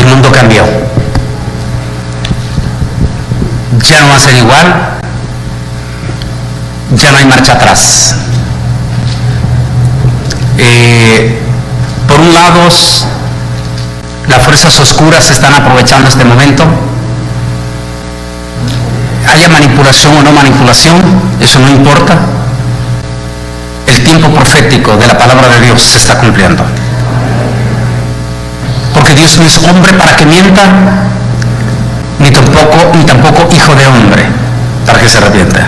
el mundo cambió. Ya no va a ser igual, ya no hay marcha atrás. Por un lado, las fuerzas oscuras están aprovechando este momento. Haya manipulación o no manipulación, eso no importa. El tiempo profético de la palabra de Dios se está cumpliendo. Porque Dios no es hombre para que mienta, ni tampoco hijo de hombre para que se arrepienta.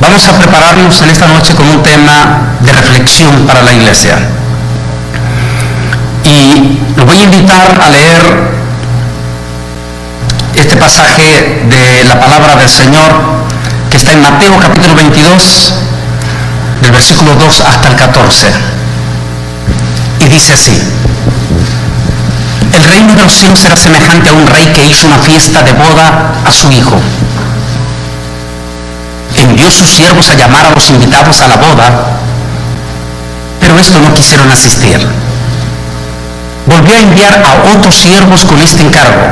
Vamos a prepararnos en esta noche con un tema de reflexión para la iglesia. Y los voy a invitar a leer este pasaje de la palabra del Señor que está en Mateo capítulo 22, del versículo 2 hasta el 14. Y dice así: el reino de los cielos será semejante a un rey que hizo una fiesta de boda a su hijo. Envió sus siervos a llamar a los invitados a la boda, pero estos no quisieron asistir. Volvió a enviar a otros siervos con este encargo: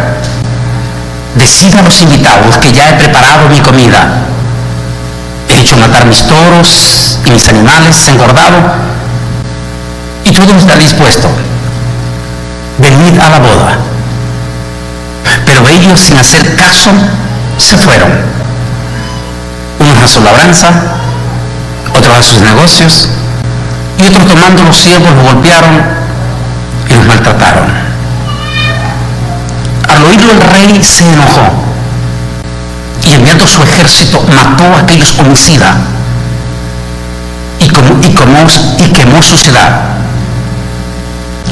decid a los invitados que ya he preparado mi comida. He hecho matar mis toros y mis animales, he engordado, y todo está dispuesto. Venid a la boda. Pero ellos, sin hacer caso, se fueron. Unos a su labranza, otros a sus negocios, y otros, tomando los siervos, los golpearon y los maltrataron. Al oírlo el rey se enojó y, enviando su ejército, mató a aquellos homicidas y quemó su ciudad.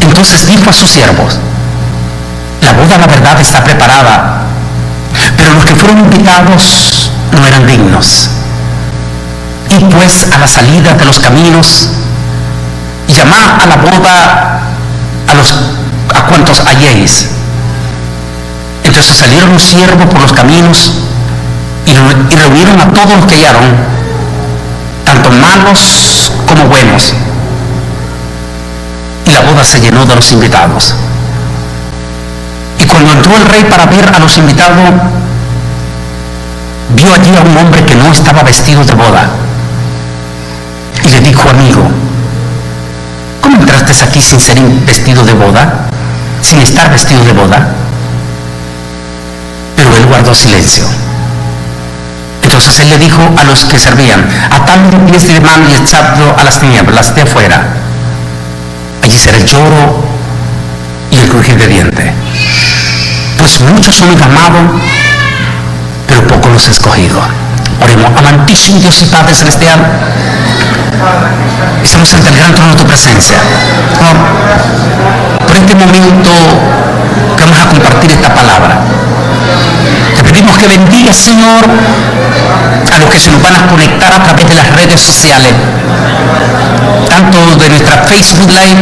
Entonces dijo a sus siervos: la boda, la verdad, está preparada, pero los que fueron invitados no eran dignos. Y pues a la salida de los caminos, llamad a la boda a cuantos halléis. Entonces salieron los siervos por los caminos y reunieron a todos los que hallaron, tanto malos como buenos. Y la boda se llenó de los invitados. Y cuando entró el rey para ver a los invitados, vio allí a un hombre que no estaba vestido de boda. Y le dijo: amigo, ¿cómo entraste aquí sin ser vestido de boda? Sin estar vestido de boda. Pero él guardó silencio. Entonces él le dijo a los que servían: atadlo de pies y de mano y echadlo a las tinieblas de afuera. Allí será el lloro y el crujir de dientes. Pues muchos son llamados, pero pocos los escogidos. Oremos. Amantísimo Dios y Padre Celestial, estamos ante el gran trono de tu presencia. Por este momento que vamos a compartir esta palabra, te pedimos que bendiga, Señor, a los que se nos van a conectar a través de las redes sociales, tanto de nuestra Facebook Live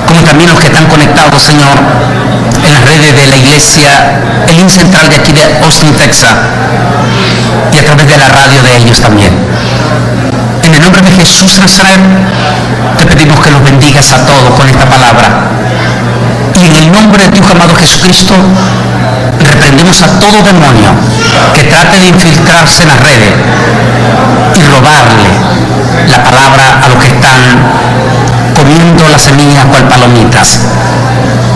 como también los que están conectados, Señor, en las redes de la iglesia, el link central de aquí de Austin, Texas, y a través de la radio de ellos también. En el nombre de Jesús Nazaret, te pedimos que los bendigas a todos con esta palabra. Y en el nombre de tu Hijo amado Jesucristo, reprendemos a todo demonio que trate de infiltrarse en las redes y robarle la palabra a los que están comiendo las semillas cual palomitas.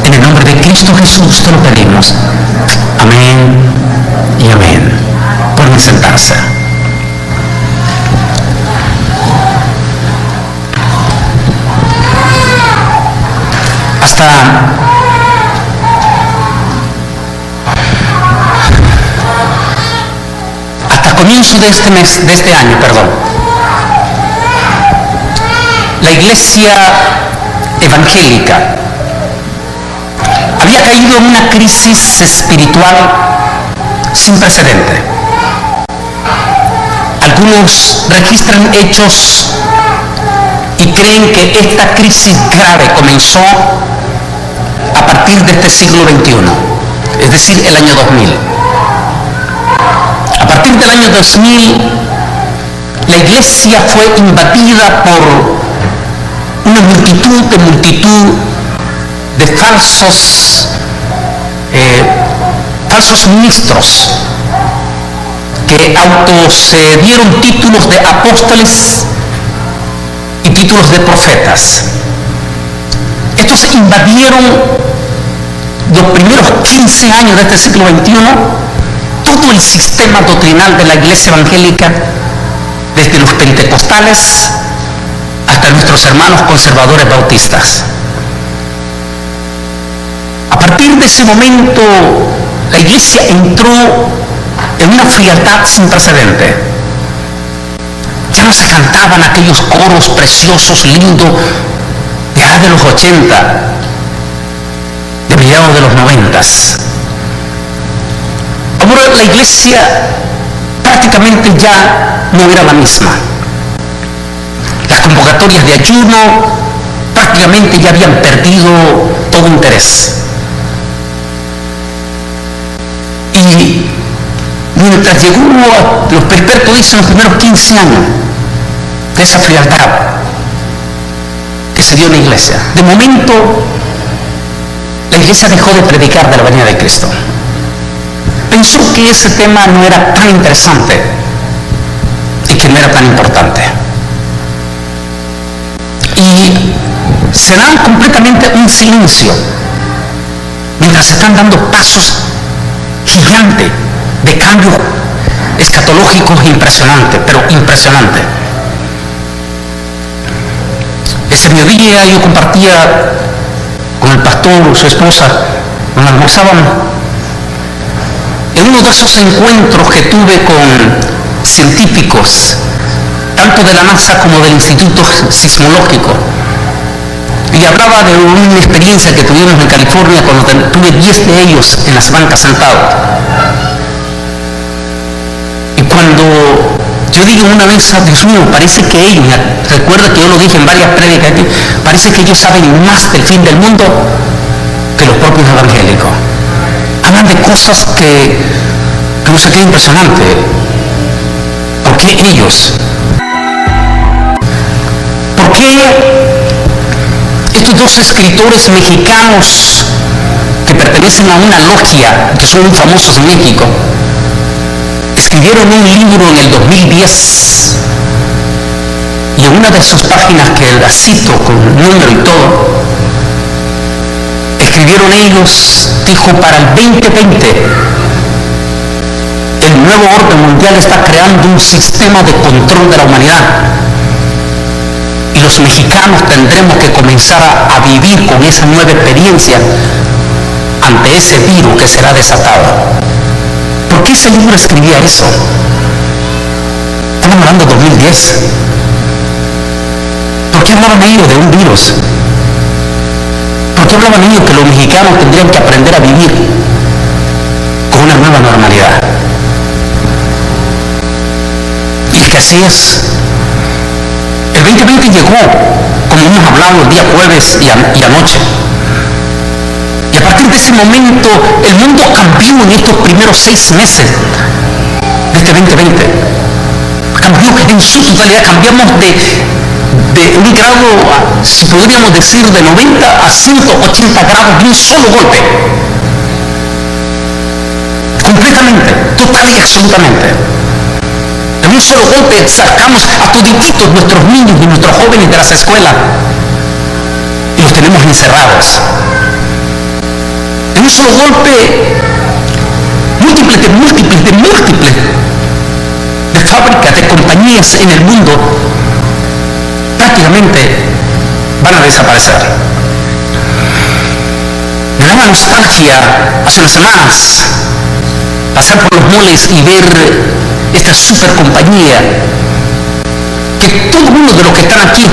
En el nombre de Cristo Jesús te lo pedimos. Amén y amén. Pueden sentarse. Hasta comienzo de este mes, de este año, la iglesia evangélica había caído en una crisis espiritual sin precedente. Algunos registran hechos y creen que esta crisis grave comenzó a partir de este siglo XXI, es decir, el año 2000. A partir del año 2000, la iglesia fue invadida por una multitud de falsos ministros que se dieron títulos de apóstoles y títulos de profetas. Estos invadieron los primeros 15 años de este siglo XXI todo el sistema doctrinal de la iglesia evangélica, desde los pentecostales hasta nuestros hermanos conservadores bautistas. A partir de ese momento, la iglesia entró en una frialdad sin precedente. Ya no se cantaban aquellos coros preciosos, lindos, ya de los 80, de mediados de los 90. Ahora la iglesia prácticamente ya no era la misma. Las convocatorias de ayuno prácticamente ya habían perdido todo interés. Y mientras llegó, los expertos dicen, los primeros 15 años de esa frialdad que se dio en la iglesia, de momento la iglesia dejó de predicar de la venida de Cristo. Pensó que ese tema no era tan interesante y que no era tan importante. Y se da completamente un silencio mientras se están dando pasos gigantes de cambios escatológicos impresionantes, pero impresionantes. Ese mediodía yo compartía con el pastor, su esposa, cuando almorzábamos, en uno de esos encuentros que tuve con científicos, tanto de la NASA como del Instituto Sismológico, y hablaba de una experiencia que tuvimos en California cuando tuve 10 de ellos en las bancas sentados. Y cuando yo digo una vez, Dios mío, parece que ellos, recuerda que yo lo dije en varias prédicas, parece que ellos saben más del fin del mundo que los propios evangélicos. Hablan de cosas que no sé qué impresionante. ¿Por qué ellos? ¿Por qué estos dos escritores mexicanos que pertenecen a una logia, que son muy famosos en México, escribieron un libro en el 2010 y en una de sus páginas, que la cito con número y todo, escribieron ellos, dijo, para el 2020 el nuevo orden mundial está creando un sistema de control de la humanidad y los mexicanos tendremos que comenzar a vivir con esa nueva experiencia ante ese virus que será desatado. ¿Por qué ese libro escribía eso? Estamos hablando de 2010. ¿Por qué hablaban ellos de un virus? ¿Por qué hablaban ellos que los mexicanos tendrían que aprender a vivir con una nueva normalidad? Y es que así es. El 2020 llegó, como hemos hablado el día jueves y anoche. Y a partir de ese momento, el mundo cambió en estos primeros 6 meses de este 2020. Cambió en su totalidad, cambiamos de un grado, si podríamos decir, de 90 a 180 grados de un solo golpe. Completamente, total y absolutamente. En un solo golpe sacamos a toditos nuestros niños y nuestros jóvenes de las escuelas y los tenemos encerrados. En un solo golpe, múltiples de fábricas, de compañías en el mundo prácticamente van a desaparecer. Me daba nostalgia hace unas semanas pasar por los moles y ver esta super compañía que todo el mundo de los que están aquí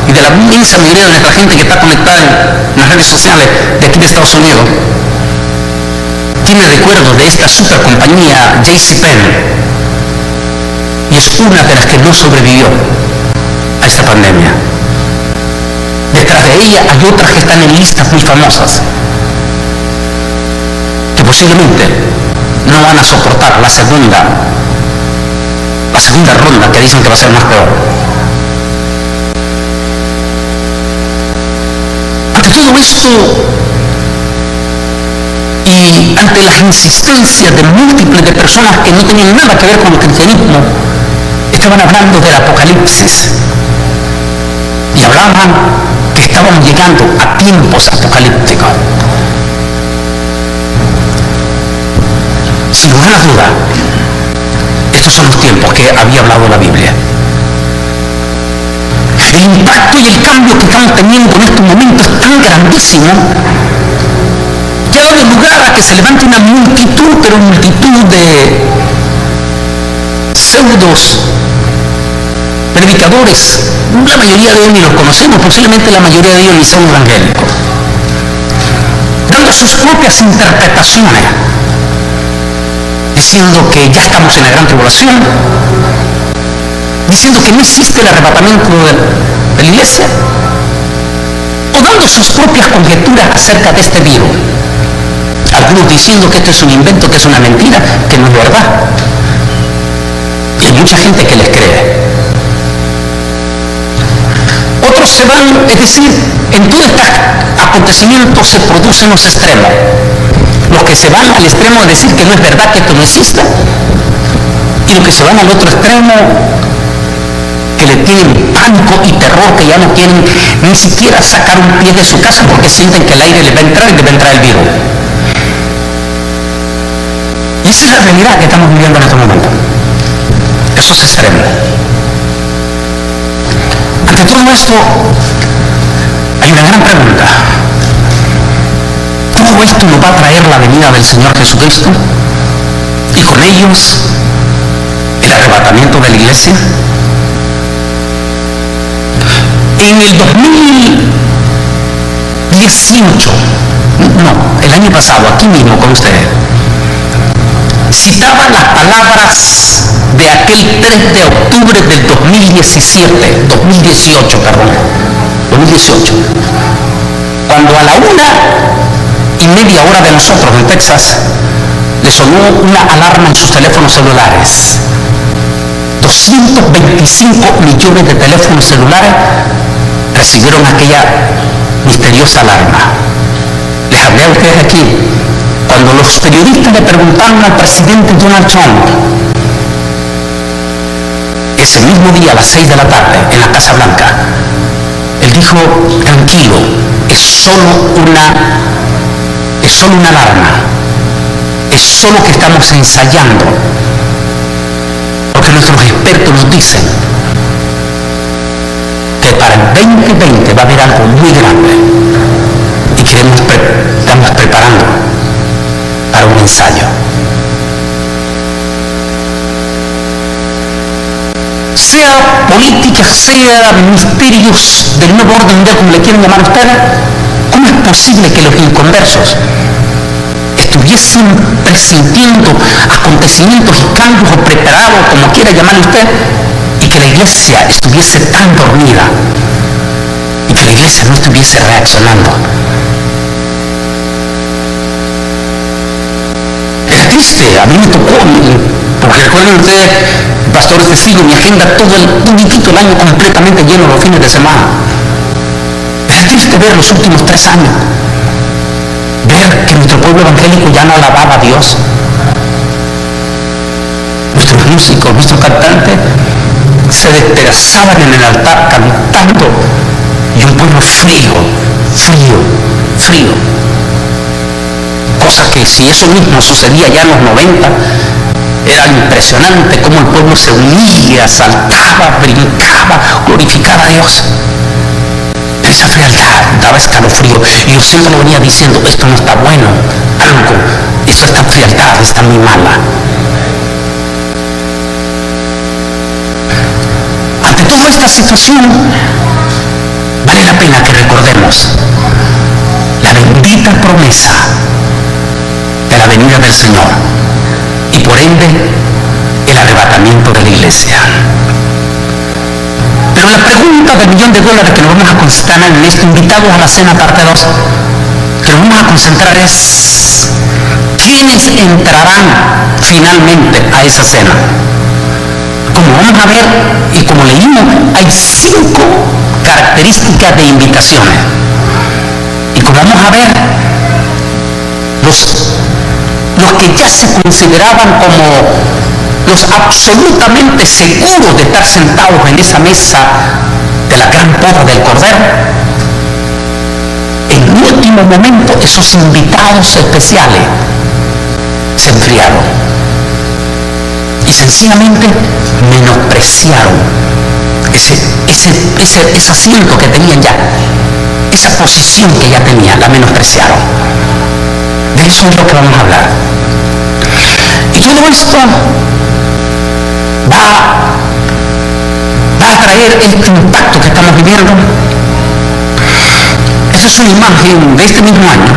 y de la inmensa mayoría de nuestra gente que está conectada en las redes sociales de aquí de Estados Unidos tiene recuerdos de esta super compañía JCPenney, y es una de las que no sobrevivió a esta pandemia. Detrás de ella hay otras que están en listas muy famosas que posiblemente no van a soportar la segunda ronda, que dicen que va a ser más peor. Ante todo esto y ante las insistencias de múltiples de personas que no tenían nada que ver con el cristianismo, estaban hablando del Apocalipsis y hablaban que estaban llegando a tiempos apocalípticos. Sin lugar a duda, estos son los tiempos que había hablado la Biblia. El impacto y el cambio que estamos teniendo en estos momentos es tan grandísimo que ha dado lugar a que se levante una multitud, pero multitud de pseudos predicadores. La mayoría de ellos ni los conocemos, posiblemente la mayoría de ellos ni son evangélicos, dando sus propias interpretaciones, diciendo que ya estamos en la gran tribulación, diciendo que no existe el arrebatamiento de la iglesia, o dando sus propias conjeturas acerca de este virus. Algunos diciendo que esto es un invento, que es una mentira, que no es verdad. Y hay mucha gente que les cree. Otros se van, es decir, en todos estos acontecimientos se producen los extremos. Los que se van al extremo de decir que no es verdad, que esto no existe, y los que se van al otro extremo, que le tienen pánico y terror, que ya no quieren ni siquiera sacar un pie de su casa porque sienten que el aire les va a entrar y les va a entrar el virus. Y esa es la realidad que estamos viviendo en este momento. Esos extremos. Ante todo esto, hay una gran pregunta. ¿Todo esto nos va a traer la venida del Señor Jesucristo? Y con ellos, el arrebatamiento de la iglesia. En el 2018, no, el año pasado, aquí mismo con ustedes, citaban las palabras de aquel 3 de octubre del 2018, cuando a la 1:30 de nosotros en Texas le sonó una alarma en sus teléfonos celulares. 225 millones de teléfonos celulares recibieron aquella misteriosa alarma. Les hablé a ustedes aquí cuando los periodistas le preguntaron al presidente Donald Trump, ese mismo día a las 6 de la tarde en la Casa Blanca, él dijo: tranquilo, es solo una alarma, es solo que estamos ensayando, porque nuestros expertos nos dicen que para el 2020 va a haber algo muy grande y que estamos preparando para un ensayo. Sea política, sea misterios del nuevo orden mundial, como le quieren llamar ustedes, ¿cómo es posible que los inconversos estuviesen presintiendo acontecimientos y cambios o preparados, como quiera llamarle usted, y que la iglesia estuviese tan dormida y que la iglesia no estuviese reaccionando? Es triste, a mí me tocó, porque recuerden ustedes, pastores testigos, mi agenda todo el año completamente lleno los fines de semana. Es triste ver los últimos 3 años, ver que nuestro pueblo evangélico ya no alababa a Dios. Nuestros músicos, nuestros cantantes se despedazaban en el altar cantando, y un pueblo frío. Cosa que si eso mismo sucedía ya en los 90, era impresionante cómo el pueblo se unía, saltaba, brincaba, glorificaba a Dios. Pero esa frialdad daba escalofrío, y yo siempre lo venía diciendo: esto no está bueno, esta frialdad está muy mala. Ante toda esta situación, vale la pena que recordemos la bendita promesa de la venida del Señor y por ende el arrebatamiento de la iglesia. Pero la pregunta del $1.000.000 que nos vamos a concentrar en esto, invitados a la cena parte 2, que nos vamos a concentrar es: ¿quiénes entrarán finalmente a esa cena? Como vamos a ver y como leímos, hay 5 características de invitaciones. vamos a ver los que ya se consideraban como los absolutamente seguros de estar sentados en esa mesa de la gran boda del Cordero. En el último momento, esos invitados especiales se enfriaron y sencillamente menospreciaron ese asiento que tenían ya, esa posición que ya tenían, la menospreciaron. De eso es lo que vamos a hablar. Y todo esto va a traer este impacto que estamos viviendo. Esta es una imagen de este mismo año,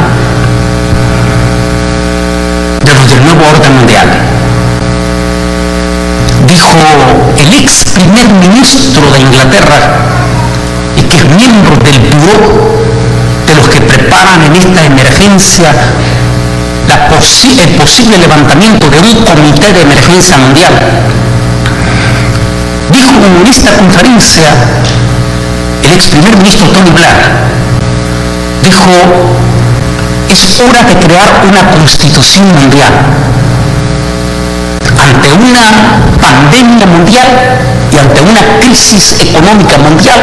de los del nuevo orden mundial. Dijo el ex primer ministro de Inglaterra, y que es miembro del buró de los que preparan en esta emergencia el posible levantamiento de un comité de emergencia mundial. Dijo en esta conferencia el ex primer ministro Tony Blair, dijo: es hora de crear una constitución mundial. Ante una pandemia mundial y ante una crisis económica mundial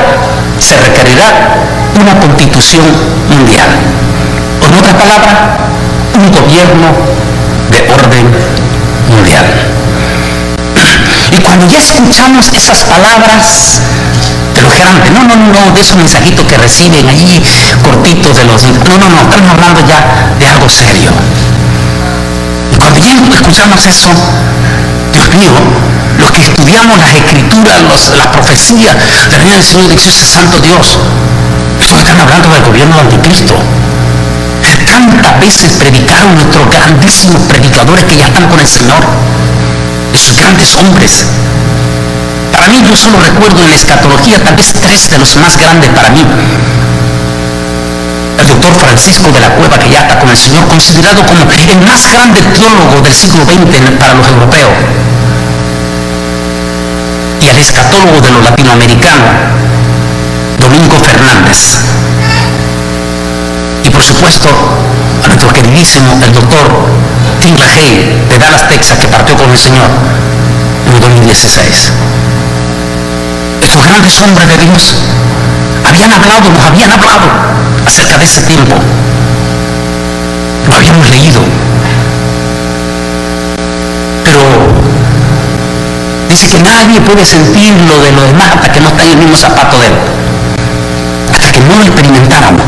se requerirá una constitución mundial. En otras palabras, un gobierno de orden mundial. Y cuando ya escuchamos esas palabras de los grandes, no, de esos mensajitos que reciben allí cortitos de los... No, estamos hablando ya de algo serio. Y cuando ya escuchamos eso, Dios mío, los que estudiamos las escrituras, las profecías del Reino del Señor, dice: ese santo Dios, ellos están hablando del gobierno del anticristo. Tantas veces predicaron nuestros grandísimos predicadores que ya están con el Señor, esos grandes hombres. Para mí, yo solo recuerdo en la escatología tal vez 3 de los más grandes para mí. El doctor Francisco de la Cueva, que ya está con el Señor, considerado como el más grande teólogo del siglo XX para los europeos. Y el escatólogo de los latinoamericanos, Domingo Fernández. Y por supuesto, a nuestro queridísimo, el doctor Tim LaHaye de Dallas, Texas, que partió con el Señor en el 2016. Estos grandes hombres de Dios nos habían hablado acerca de ese tiempo. Lo habíamos leído. Pero dice que nadie puede sentir lo de los demás hasta que no está en el mismo zapato de él. Hasta que no lo experimentáramos.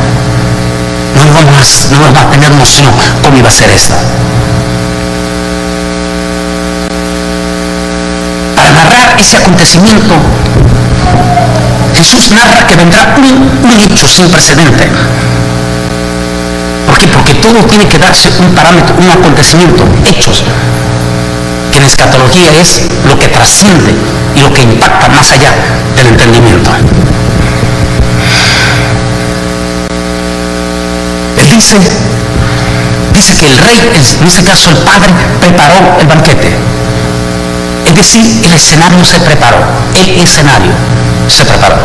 No vamos a tener noción cómo iba a ser eso. Para narrar ese acontecimiento, Jesús narra que vendrá un hecho sin precedente. ¿Por qué? Porque todo tiene que darse un parámetro, un acontecimiento, hechos, que en escatología es lo que trasciende y lo que impacta más allá del entendimiento. Dice que el rey, en ese caso el padre, preparó el banquete. Es decir, el escenario se preparó. El escenario se preparó.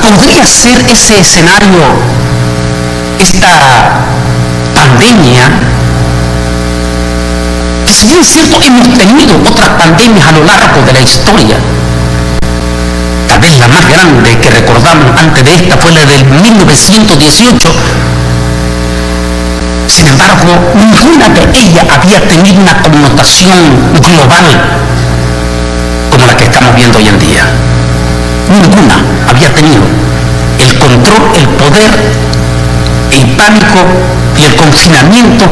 ¿Podría ser ese escenario esta pandemia? Que si bien es cierto, hemos tenido otras pandemias a lo largo de la historia. Tal vez la más grande que recordamos antes de esta fue la del 1918. Sin embargo, ninguna de ellas había tenido una connotación global como la que estamos viendo hoy en día. Ninguna había tenido el control, el poder, el pánico y el confinamiento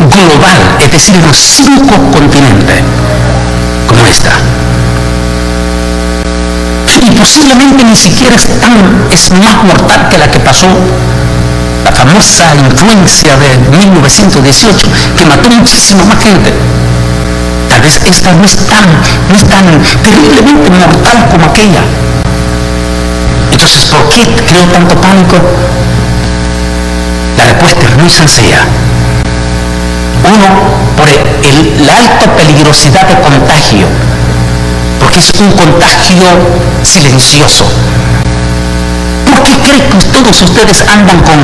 global, es decir, en los 5 continentes, como esta. Y posiblemente ni siquiera es más mortal que la que pasó, la famosa influencia de 1918, que mató muchísima más gente. Tal vez esta no es tan terriblemente mortal como aquella. Entonces, ¿por qué creó tanto pánico? La respuesta es muy sencilla. Uno, por la alta peligrosidad de contagio, porque es un contagio silencioso. ¿Por qué creen que todos ustedes andan con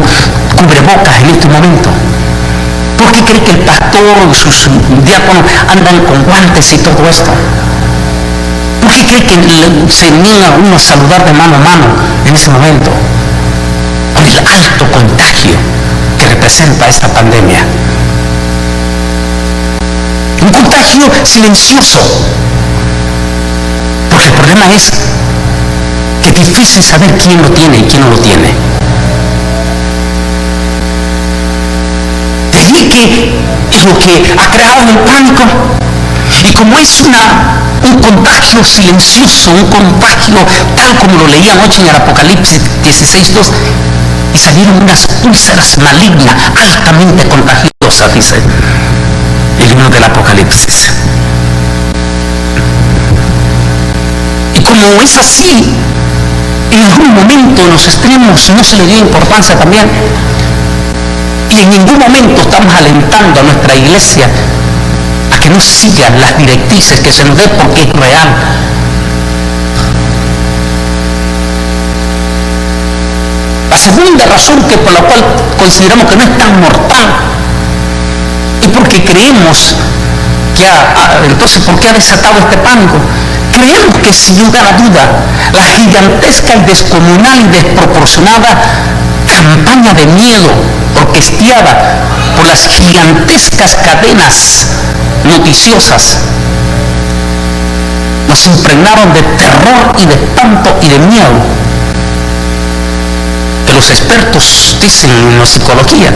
cubrebocas en este momento? ¿Por qué creen que el pastor y sus diáconos andan con guantes y todo esto? ¿Por qué creen que se niega uno a saludar de mano a mano en ese momento? Por el alto contagio que representa esta pandemia. Un contagio silencioso. Porque el problema es que es difícil saber quién lo tiene y quién no lo tiene. De allí que es lo que ha creado el pánico. Y como es un contagio silencioso, un contagio tal como lo leían anoche en el Apocalipsis 16:2, y salieron unas úlceras malignas, altamente contagiosas, dice el libro del Apocalipsis. Y como es así, en algún momento en los extremos no se le dio importancia también, y en ningún momento estamos alentando a nuestra iglesia a que no sigan las directrices que se nos dé porque es real. La segunda razón por la cual consideramos que no es tan mortal es porque creemos que entonces, ¿por qué ha desatado este pánico? Creemos que sin lugar a duda la gigantesca y descomunal y desproporcionada campaña de miedo orquestada por las gigantescas cadenas noticiosas nos impregnaron de terror y de espanto y de miedo, que los expertos dicen en la psicología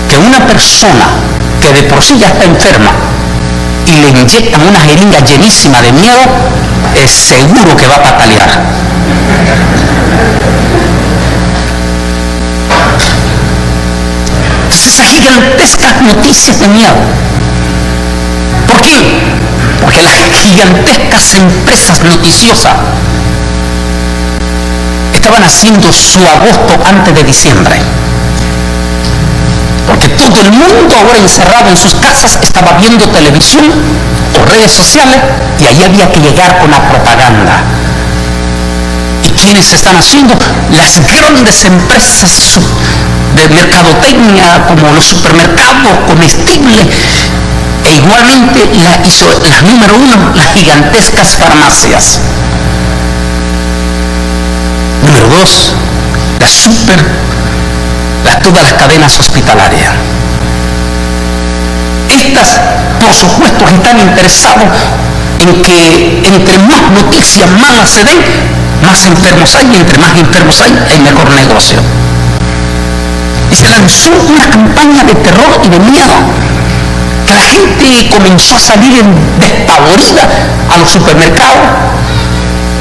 que una persona que de por sí ya está enferma y le inyectan una jeringa llenísima de miedo, es seguro que va a patalear. Esas gigantescas noticias de miedo. ¿Por qué? Porque las gigantescas empresas noticiosas estaban haciendo su agosto antes de diciembre. Porque todo el mundo ahora encerrado en sus casas estaba viendo televisión o redes sociales y ahí había que llegar con la propaganda. ¿Y quiénes están haciendo? Las grandes empresas de mercadotecnia como los supermercados comestibles e igualmente las número uno, las gigantescas farmacias. Número dos, todas las cadenas hospitalarias. Estas, por supuesto, están interesados en que entre más noticias malas se den, más enfermos hay, y entre más enfermos hay mejor negocio. Y se lanzó una campaña de terror y de miedo, que la gente comenzó a salir despavorida a los supermercados,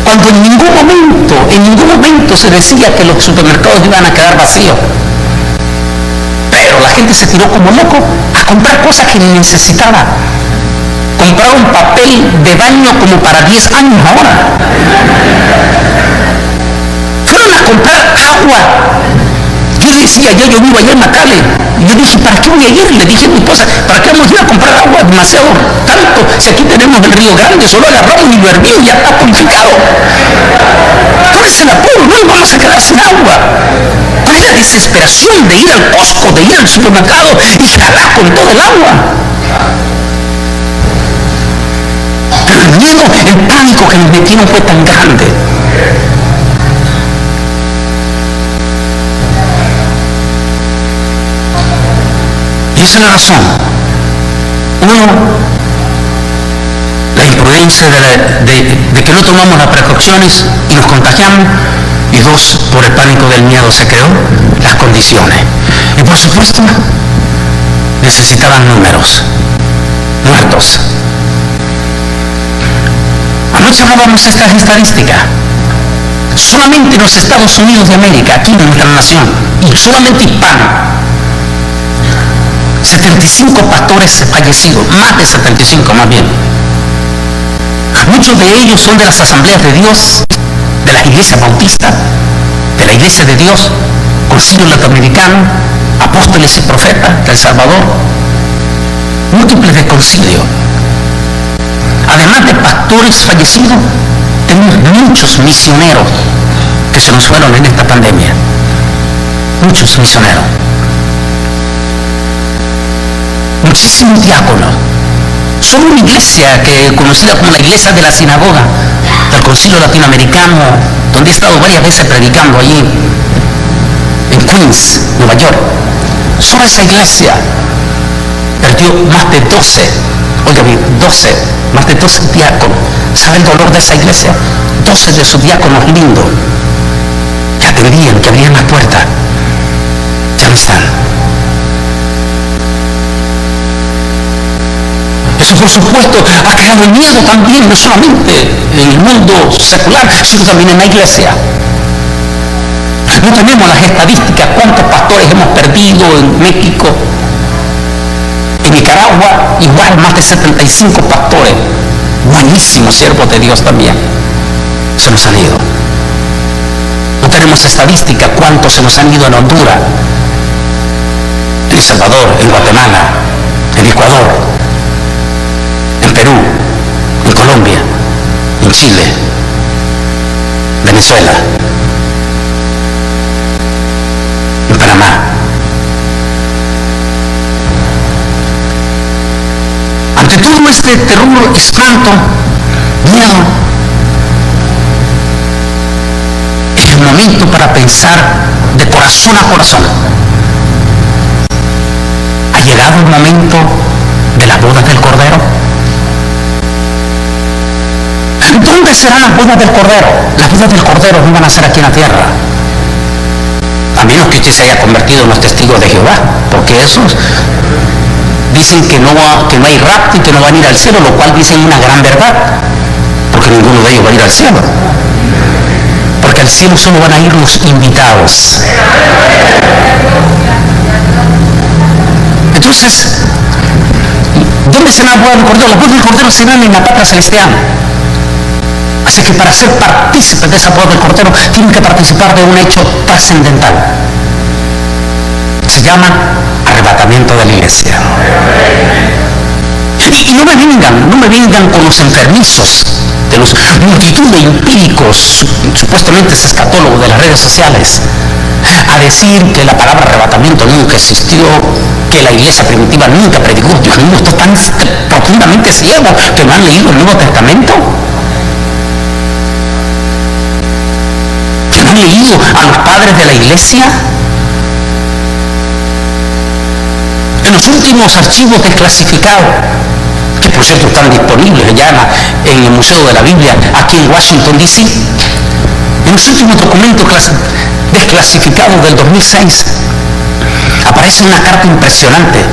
cuando en ningún momento se decía que los supermercados iban a quedar vacíos. Pero la gente se tiró como loco a comprar cosas que ni necesitaba. Compraron papel de baño como para 10 años ahora. Fueron a comprar agua. Yo le decía, yo vivo allá en Macale. Yo dije, ¿para qué voy a ir? Le dije a mi esposa, ¿para qué vamos a ir a comprar agua? Demasiado tanto. Si aquí tenemos el Río Grande, solo agarramos y lo hervimos, ya está purificado. ¿Cuál es el apuro? No vamos a quedar sin agua. ¿Cuál es la desesperación de ir al Costco, de ir al supermercado y jalar con todo el agua? Pero el miedo, el pánico que nos metieron fue tan grande. Y esa es la razón. Uno, la imprudencia de que no tomamos las precauciones y nos contagiamos. Y dos, por el pánico del miedo se creó las condiciones. Y por supuesto, necesitaban números, muertos. Anoche hablábamos estas estadísticas. Solamente en los Estados Unidos de América, aquí en nuestra nación, y solamente hispano, 75 pastores fallecidos, más de 75 más bien. Muchos de ellos son de las Asambleas de Dios, de las iglesias bautistas, de la Iglesia de Dios, Concilio Latinoamericano, Apóstoles y Profetas del Salvador, múltiples de concilio. Además de pastores fallecidos, tenemos muchos misioneros que se nos fueron en esta pandemia. Muchos misioneros. Muchísimos diáconos. Solo una iglesia conocida como la Iglesia de la Sinagoga del Concilio Latinoamericano, donde he estado varias veces predicando allí en Queens, Nueva York. Solo esa iglesia perdió más de 12, oiga bien, más de 12 diáconos. ¿Sabe el dolor de esa iglesia? 12 de sus diáconos lindos, que atendían, que abrían las puertas, ya no están. Eso, por supuesto, ha creado miedo también, no solamente en el mundo secular, sino también en la iglesia. No tenemos las estadísticas, cuántos pastores hemos perdido en México. En Nicaragua, igual, más de 75 pastores, buenísimos siervos de Dios también, se nos han ido. No tenemos estadística cuántos se nos han ido en Honduras, en El Salvador, en Guatemala, en Ecuador, en Perú, en Colombia, en Chile, Venezuela, en Panamá. Ante todo este terror, espanto, miedo, es el momento para pensar de corazón a corazón. ¿Ha llegado el momento de las bodas del Cordero? ¿Dónde serán las bodas del Cordero? Las bodas del Cordero no van a ser aquí en la tierra, a menos que usted se haya convertido en los testigos de Jehová, porque esos dicen que no hay rapto y que no van a ir al cielo, lo cual dicen una gran verdad, porque ninguno de ellos va a ir al cielo, porque al cielo solo van a ir los invitados. Entonces, ¿dónde será la boda del Cordero? Las bodas del Cordero serán en la patria celestial. Así que para ser partícipes de esa boda del Cordero tienen que participar de un hecho trascendental. Se llama arrebatamiento de la iglesia. Y no me vengan con los enfermizos de los multitud de empíricos, supuestamente escatólogos de las redes sociales, a decir que la palabra arrebatamiento nunca existió, que la iglesia primitiva nunca predicó. Dios mío, estos están profundamente ciegos, que no han leído el Nuevo Testamento, que no han leído a los padres de la iglesia. En los últimos archivos desclasificados, que por cierto están disponibles ya en el Museo de la Biblia aquí en Washington, D.C., en los últimos documentos desclasificados del 2006, aparece una carta impresionante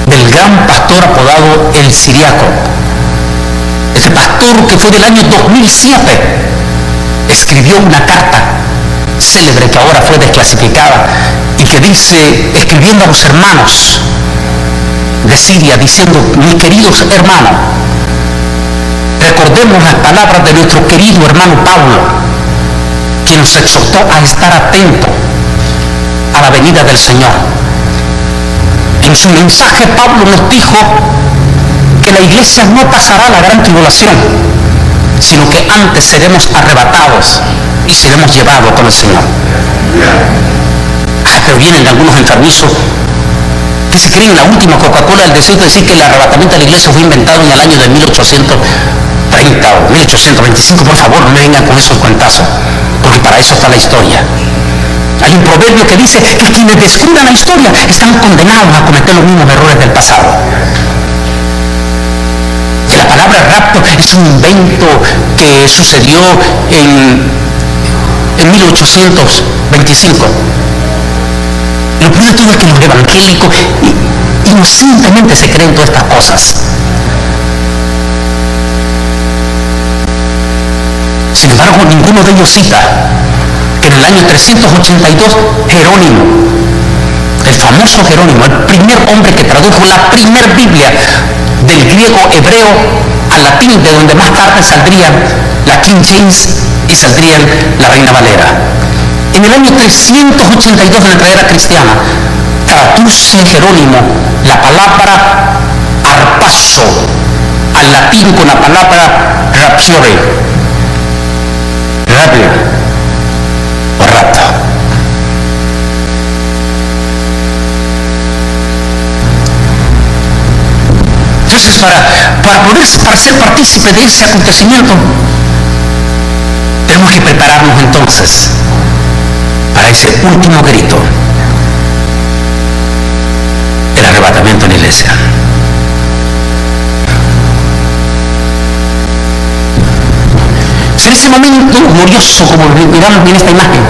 del gran pastor apodado El Siriaco. Ese pastor, que fue del año 2007, escribió una carta célebre que ahora fue desclasificada y que dice, escribiendo a los hermanos de Siria, diciendo: mis queridos hermanos, recordemos las palabras de nuestro querido hermano Pablo, quien nos exhortó a estar atentos a la venida del Señor. En su mensaje Pablo nos dijo que la iglesia no pasará la gran tribulación, sino que antes seremos arrebatados y seremos llevados con el Señor. Pero vienen algunos enfermizos que se creen la última Coca-Cola del desierto, decir que el arrebatamiento de la iglesia fue inventado en el año de 1830 o 1825. Por favor, no me vengan con esos cuentazos, porque para eso está la historia. Hay un proverbio que dice que quienes descuidan la historia están condenados a cometer los mismos errores del pasado. La palabra rapto es un invento que sucedió en 1825. Lo peor de todo es que los evangélicos inocentemente se creen todas estas cosas. Sin embargo, ninguno de ellos cita que en el año 382 Jerónimo, el famoso Jerónimo, el primer hombre que tradujo la primera Biblia del griego hebreo al latín, de donde más tarde saldría la King James y saldría la Reina Valera. En el año 382 de la era cristiana, traduce Jerónimo la palabra arpazo al latín con la palabra rapture, rato. Entonces, para ser partícipe de ese acontecimiento, tenemos que prepararnos entonces para ese último grito, el arrebatamiento en la iglesia. En ese momento glorioso, como miramos en esta imagen,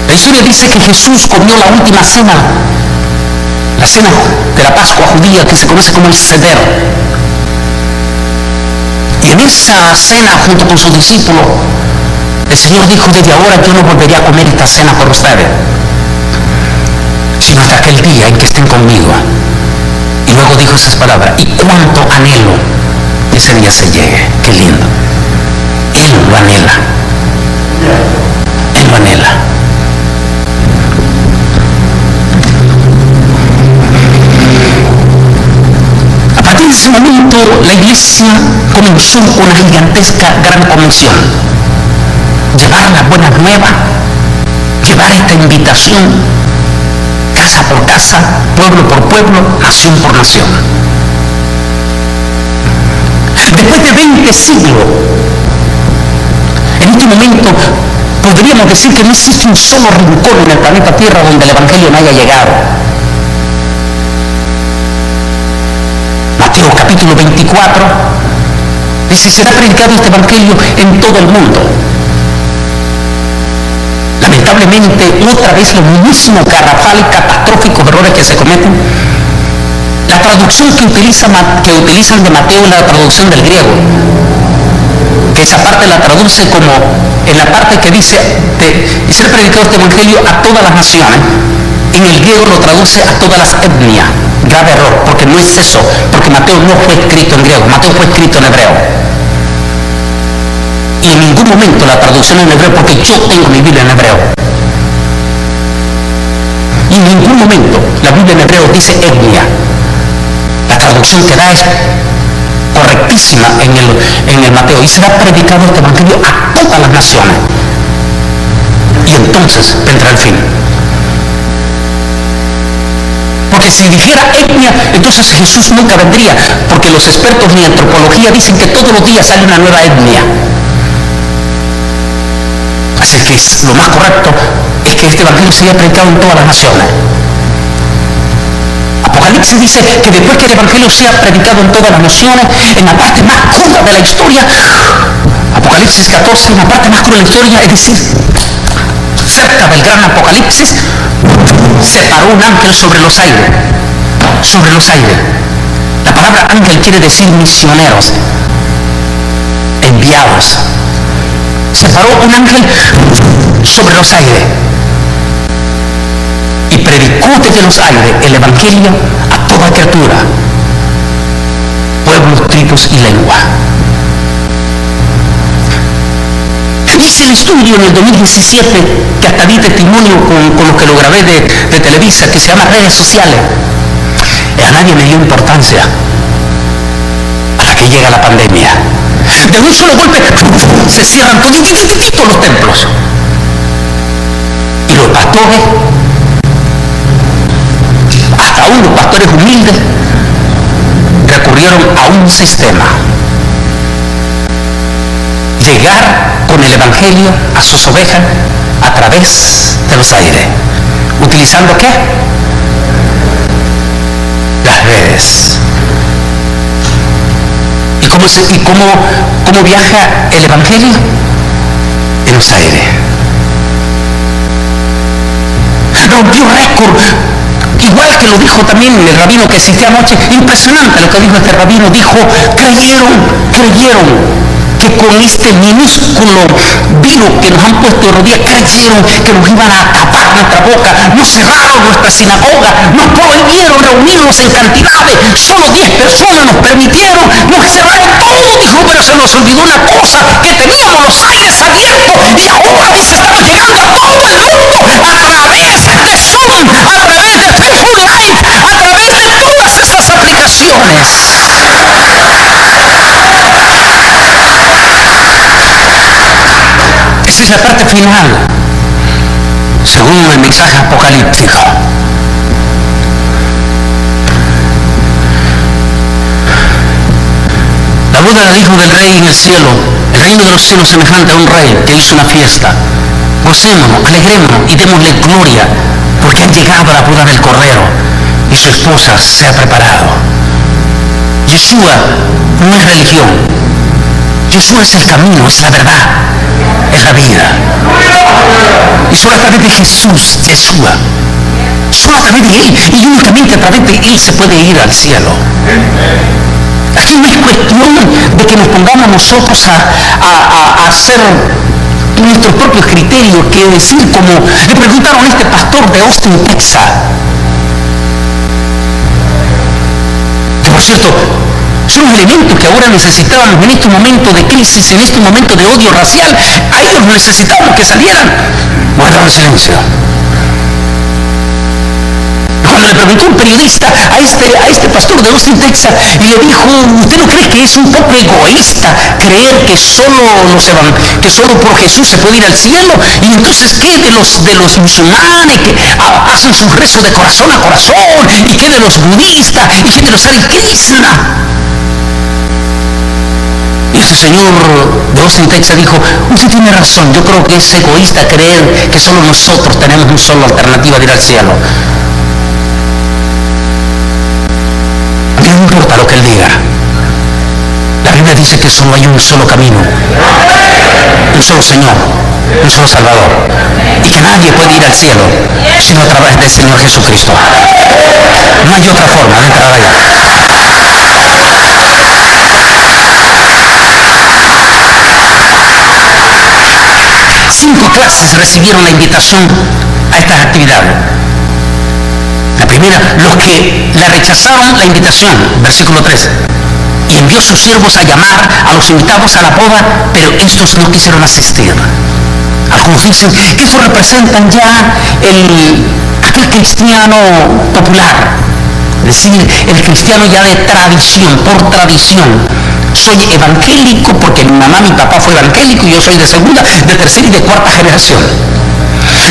la historia dice que Jesús comió la última cena, la cena de la Pascua judía, que se conoce como el Seder. Y en esa cena, junto con sus discípulos, el Señor dijo: desde ahora yo no volveré a comer esta cena por ustedes, sino hasta aquel día en que estén conmigo. Y luego dijo esas palabras: y cuánto anhelo que ese día se llegue. Qué lindo. Él lo anhela. Él lo anhela. A partir de ese momento, la iglesia comenzó una gigantesca gran comisión: llevar las buenas nuevas, llevar esta invitación casa por casa, pueblo por pueblo, nación por nación. Después de 20 siglos, en este momento podríamos decir que no existe un solo rincón en el planeta Tierra donde el Evangelio no haya llegado. Mateo capítulo 24 dice: será predicado este Evangelio en todo el mundo. Lamentablemente, otra vez los mismos garrafales y catastróficos errores que se cometen. La traducción que utilizan de Mateo es la traducción del griego, que esa parte la traduce como, en la parte que dice y ser predicado este Evangelio a todas las naciones, en el griego lo traduce a todas las etnias. Grave error, porque no es eso, porque Mateo no fue escrito en griego, Mateo fue escrito en hebreo. Y en ningún momento la traducción en hebreo, porque yo tengo mi Biblia en hebreo, y en ningún momento la Biblia en hebreo dice etnia. La traducción que da es correctísima en el Mateo: y será predicado este Evangelio a todas las naciones, y entonces vendrá el fin. Porque si dijera etnia, entonces Jesús nunca vendría, porque los expertos en antropología dicen que todos los días sale una nueva etnia. Así que lo más correcto es que este Evangelio sea predicado en todas las naciones. Apocalipsis dice que después que el Evangelio sea predicado en todas las naciones, en la parte más cruda de la historia, Apocalipsis 14, en la parte más cruda de la historia, es decir, cerca del gran Apocalipsis, se paró un ángel sobre los aires. Sobre los aires. La palabra ángel quiere decir misioneros, enviados. Se paró un ángel sobre los aires y predicó desde los aires el Evangelio a toda criatura, pueblos, tribus y lengua. Hice el estudio en el 2017, que hasta di testimonio con los que lo grabé de Televisa, que se llama redes sociales. Y a nadie le dio importancia hasta que llega la pandemia. De un solo golpe se cierran todos los templos. Y los pastores, hasta aún los pastores humildes, recurrieron a un sistema: llegar con el Evangelio a sus ovejas a través de los aires. ¿Utilizando qué? Las redes. ¿Y cómo viaja el Evangelio? En los aires. Rompió récord, igual que lo dijo también el rabino que cité anoche. Impresionante lo que dijo este rabino. Dijo: creyeron que con este minúsculo virus que nos han puesto de rodillas, creyeron que nos iban a tapar nuestra boca, nos cerraron nuestra sinagoga, nos prohibieron reunirnos en cantidades, solo 10 personas nos permitieron, nos cerraron todo. Dijo: pero se nos olvidó una cosa, que teníamos los aires abiertos y ahora dice: estamos llegando a todo el mundo a través de Zoom, a través de Facebook Live, a través de todas estas aplicaciones. Esa es la parte final, según el mensaje apocalíptico. La boda del Hijo del Rey en el cielo, el reino de los cielos semejante a un rey que hizo una fiesta. Gocémonos, alegrémonos y démosle gloria, porque han llegado a la boda del Cordero y su esposa se ha preparado. Yeshua no es religión. Yeshua es el camino, es la verdad, es la vida. Y solo a través de Jesús, Yeshua, solo a través de Él y únicamente a través de Él se puede ir al cielo. Aquí no es cuestión de que nos pongamos nosotros a hacer nuestros propios criterios, que decir, como le preguntaron a este pastor de Austin, Texas, que por cierto son los elementos que ahora necesitábamos en este momento de crisis, en este momento de odio racial. A ellos necesitábamos que salieran. Guardaron silencio. Cuando le preguntó un periodista a este pastor de Austin, Texas, y le dijo, ¿usted no cree que es un poco egoísta creer que solo por Jesús se puede ir al cielo? Y entonces, ¿qué de los musulmanes que hacen sus rezos de corazón a corazón? ¿Y qué de los budistas? ¿Y qué de los Hare Krishna? Y ese señor de Austin, Texas dijo, usted tiene razón, yo creo que es egoísta creer que solo nosotros tenemos una sola alternativa de ir al cielo. No importa lo que él diga. La Biblia dice que solo hay un solo camino, un solo Señor, un solo Salvador, y que nadie puede ir al cielo sino a través del Señor Jesucristo. No hay otra forma de entrar allá. 5 clases recibieron la invitación a estas actividades. La primera, los que le rechazaron la invitación, versículo 3, y envió sus siervos a llamar a los invitados a la boda, pero estos no quisieron asistir. Algunos dicen que eso representan ya aquel cristiano popular, es decir, el cristiano ya de tradición, por tradición. Soy evangélico porque mi mamá, mi papá fue evangélico y yo soy de segunda, de tercera y de cuarta generación.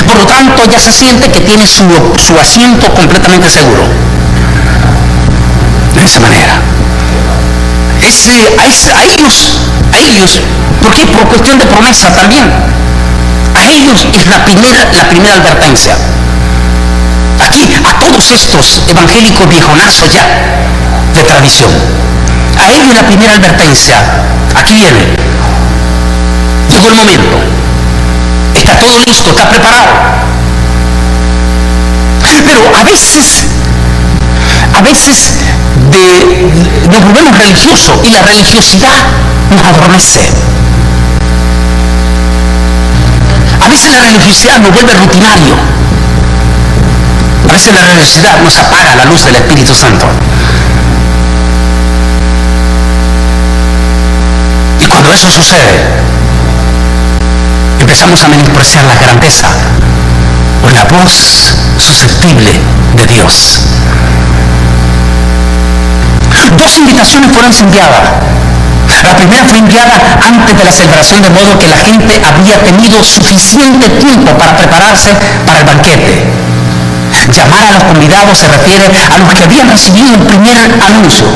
Por lo tanto, ya se siente que tiene su asiento completamente seguro. De esa manera. A ellos, porque por cuestión de promesa también, a ellos es la primera advertencia. Aquí, a todos estos evangélicos viejonazos ya, de tradición, a ellos la primera advertencia. Aquí viene. Llegó el momento. Está todo listo, está preparado. Pero a veces nos volvemos religiosos y la religiosidad nos adormece. A veces la religiosidad nos vuelve rutinario. A veces la religiosidad nos apaga la luz del Espíritu Santo. Y cuando eso sucede, empezamos a menospreciar la grandeza o la voz susceptible de Dios. 2 invitaciones fueron enviadas. La primera fue enviada antes de la celebración, de modo que la gente había tenido suficiente tiempo para prepararse para el banquete. Llamar a los convidados se refiere a los que habían recibido el primer anuncio.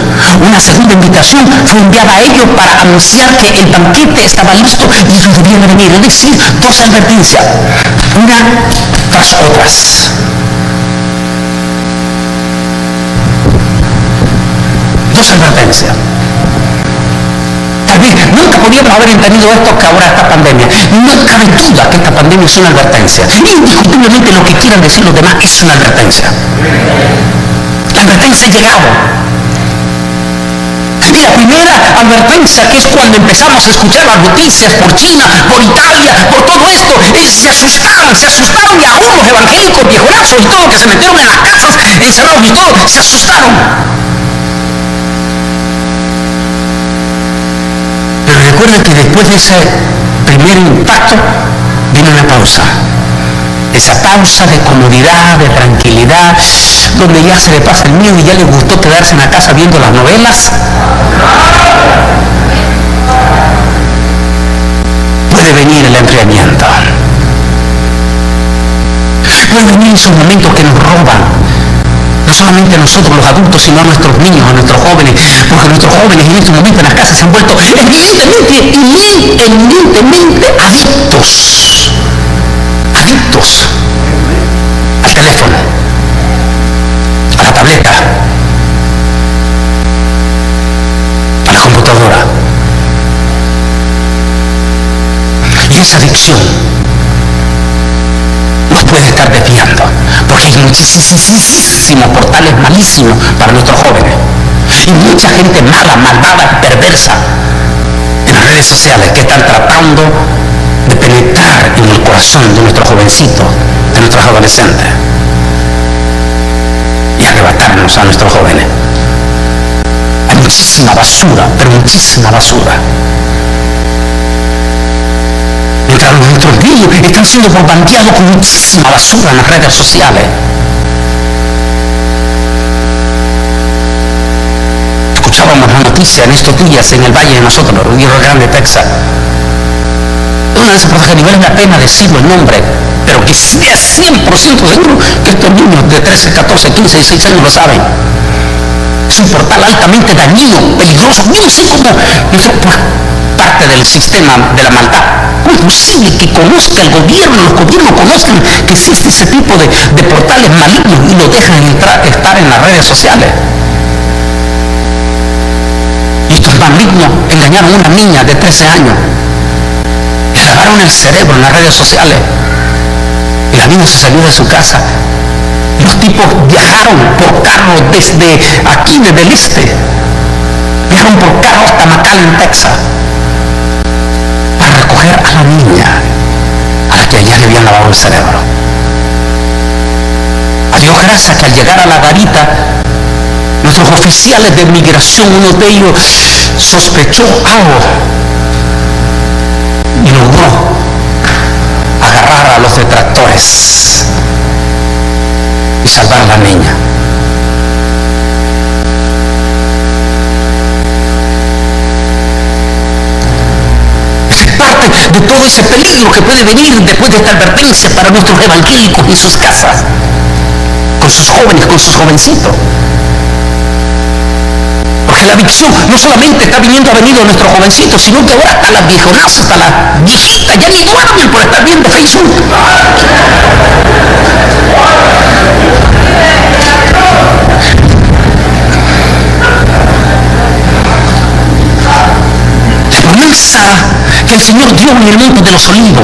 Una segunda invitación fue enviada a ellos para anunciar que el banquete estaba listo y ellos debían venir. Es decir, 2 advertencias, una tras otras. Dos advertencias. Tal vez nunca podíamos haber entendido esto que ahora esta pandemia. No cabe duda que esta pandemia es una advertencia. Indiscutiblemente lo que quieran decir los demás es una advertencia. La advertencia ha llegado. Y la primera advertencia, que es cuando empezamos a escuchar las noticias por China, por Italia, por todo esto, se asustaron y aún los evangélicos viejonazos y todo, que se metieron en las casas, encerrados y todo, se asustaron. Pero recuerden que después de ese primer impacto viene una pausa. Esa pausa de comodidad, de tranquilidad, donde ya se le pasa el miedo y ya les gustó quedarse en la casa viendo las novelas. Puede venir el enfriamiento. pueden venir esos momentos que nos roban. No solamente a nosotros los adultos, sino a nuestros niños, a nuestros jóvenes, porque nuestros jóvenes en este momento en las casas se han vuelto evidentemente adictos al teléfono, a la tableta, a la computadora. Y esa adicción nos puede estar desviando, porque hay muchísimos portales malísimos para nuestros jóvenes y mucha gente mala, malvada, perversa en las redes sociales que están tratando de penetrar en el corazón de nuestros jovencitos, de nuestros adolescentes y arrebatarnos a nuestros jóvenes. Hay muchísima basura, pero muchísima basura. Mientras nuestros niños están siendo bombardeados con muchísima basura en las redes sociales. Escuchábamos la noticia en estos días en el valle de nosotros, Río Grande, Texas. Una de esas cosas que a mí vale la pena decirlo el nombre, pero que sea 100% seguro que estos niños de 13, 14, 15, 16 años lo saben. Es un portal altamente dañino, peligroso. Yo no sé cómo, parte del sistema de la maldad. ¿Cómo es posible que conozca el gobierno, los gobiernos conozcan que existe ese tipo de portales malignos y lo dejan estar en las redes sociales? Y estos malignos engañaron a una niña de 13 años. Le lavaron el cerebro en las redes sociales. Y la niña se salió de su casa. Los tipos viajaron por carro desde aquí, desde el este. Viajaron por carro hasta McAllen, Texas, para recoger a la niña a la que allá le habían lavado el cerebro. A Dios gracias que al llegar a la garita, nuestros oficiales de migración, uno de ellos sospechó algo y logró agarrar a los detractores y salvar a la niña. Es parte de todo ese peligro que puede venir después de esta advertencia para nuestros evangélicos en sus casas, con sus jóvenes, con sus jovencitos. Porque la adicción no solamente está viniendo a nuestros jovencitos, sino que ahora hasta las viejonas, hasta las viejitas, ya ni duermen por estar viendo Facebook. La promesa que el Señor dio en el monte de los olivos,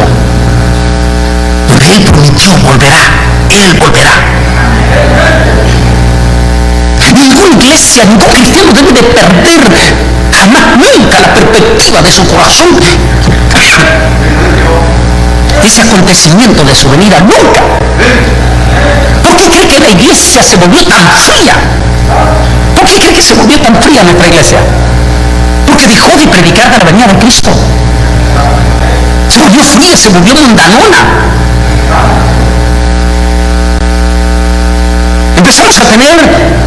donde Él prometió volverá, Él volverá. Ninguna iglesia, ningún cristiano debe de perder jamás, nunca la perspectiva de su corazón. Ese acontecimiento de su venida, nunca. ¿Por qué cree que la iglesia se volvió tan fría? ¿Por qué cree que se volvió tan fría nuestra iglesia? Porque dejó de predicar de la venida de Cristo. Se volvió fría, se volvió mundanona. Empezamos a tener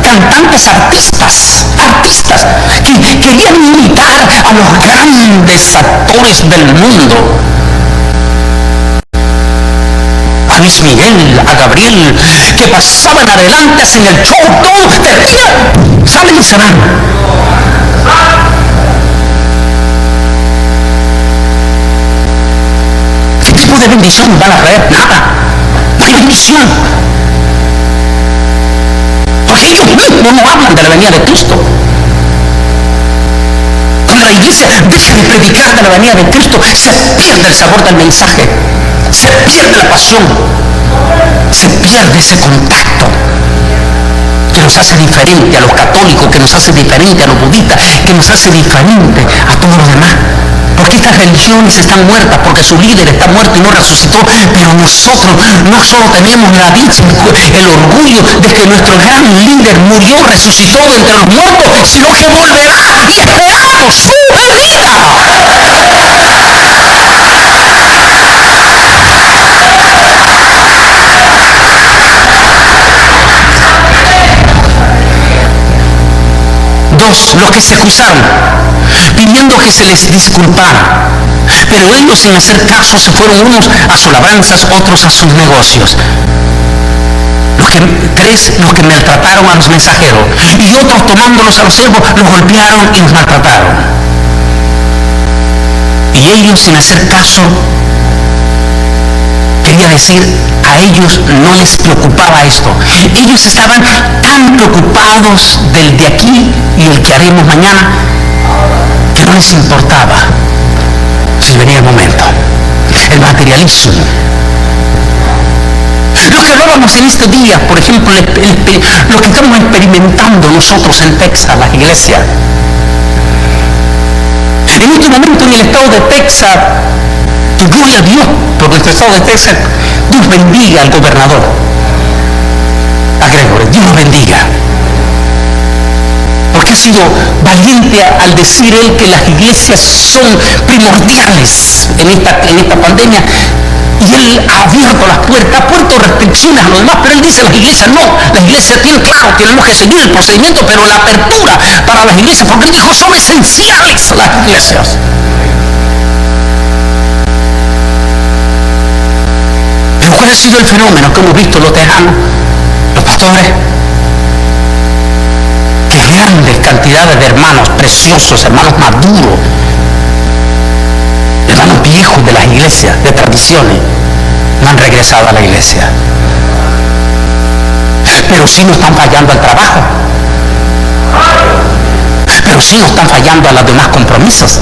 cantantes artistas que querían imitar a los grandes actores del mundo. A Luis Miguel, a Gabriel, que pasaban adelante en el show, todo, terminan, salen y se van. ¿Qué tipo de bendición van a traer? Nada, no hay bendición. Porque ellos mismos no hablan de la venida de Cristo. Cuando la iglesia deja de predicar de la venida de Cristo, se pierde el sabor del mensaje, se pierde la pasión, se pierde ese contacto que nos hace diferente a los católicos, que nos hace diferente a los budistas, que nos hace diferente a todos los demás. Porque estas religiones están muertas, porque su líder está muerto y no resucitó, pero nosotros no solo tenemos la dicha, el orgullo de que nuestro gran líder murió, resucitó de entre los muertos, sino que volverá 10 años, su venida. Dos, los que se excusaron, pidiendo que se les disculpara, pero ellos sin hacer caso se fueron unos a sus alabanzas, otros a sus negocios. los que maltrataron a los mensajeros, y otros tomándolos a los siervos los golpearon y los maltrataron. Y ellos, sin hacer caso, quería decir, a ellos no les preocupaba esto. Ellos estaban tan preocupados del de aquí y el que haremos mañana, que no les importaba si venía el momento. El materialismo. Lo que hablábamos en estos días, por ejemplo, lo que estamos experimentando nosotros en Texas, las iglesias. En este momento en el estado de Texas, que gloria a Dios por nuestro estado de Texas, Dios bendiga al gobernador, a Gregory, Dios lo bendiga. Porque ha sido valiente al decir él que las iglesias son primordiales en esta pandemia. Y él ha abierto las puertas, ha puesto restricciones a lo demás, pero él dice, las iglesias no, las iglesias tienen claro, tenemos que seguir el procedimiento, pero la apertura para las iglesias, porque él dijo, son esenciales las iglesias. Pero ¿cuál ha sido el fenómeno que hemos visto los tejanos, los pastores? Que grandes cantidades de hermanos preciosos, hermanos maduros, hermanos viejos de las iglesias, de tradiciones, no han regresado a la iglesia. Pero sí no están fallando al trabajo. Pero sí no están fallando a los demás compromisos.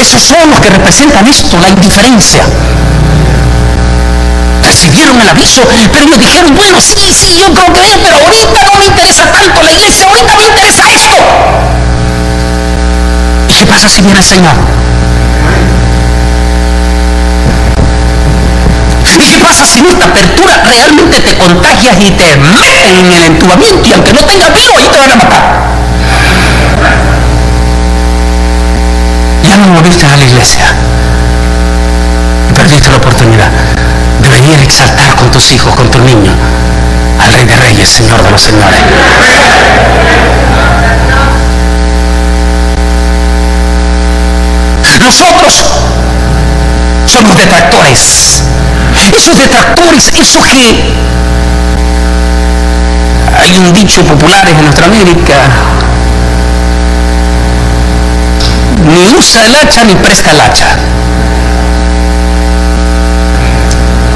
Esos son los que representan esto, la indiferencia. Recibieron el aviso, pero ellos dijeron, bueno, sí, yo creo que es, pero ahorita no me interesa tanto la iglesia, ahorita me interesa esto. ¿Y qué pasa si viene el Señor? ¿Y qué pasa si en esta apertura realmente te contagias y te meten en el entubamiento y aunque no tengas virus, ahí te van a matar? Ya no volviste a la iglesia y perdiste la oportunidad de venir a exaltar con tus hijos, con tus niños, al Rey de Reyes, Señor de los Señores. Nosotros somos detractores. Esos detractores, esos que... Hay un dicho popular en nuestra América: ni usa el hacha ni pesca el hacha.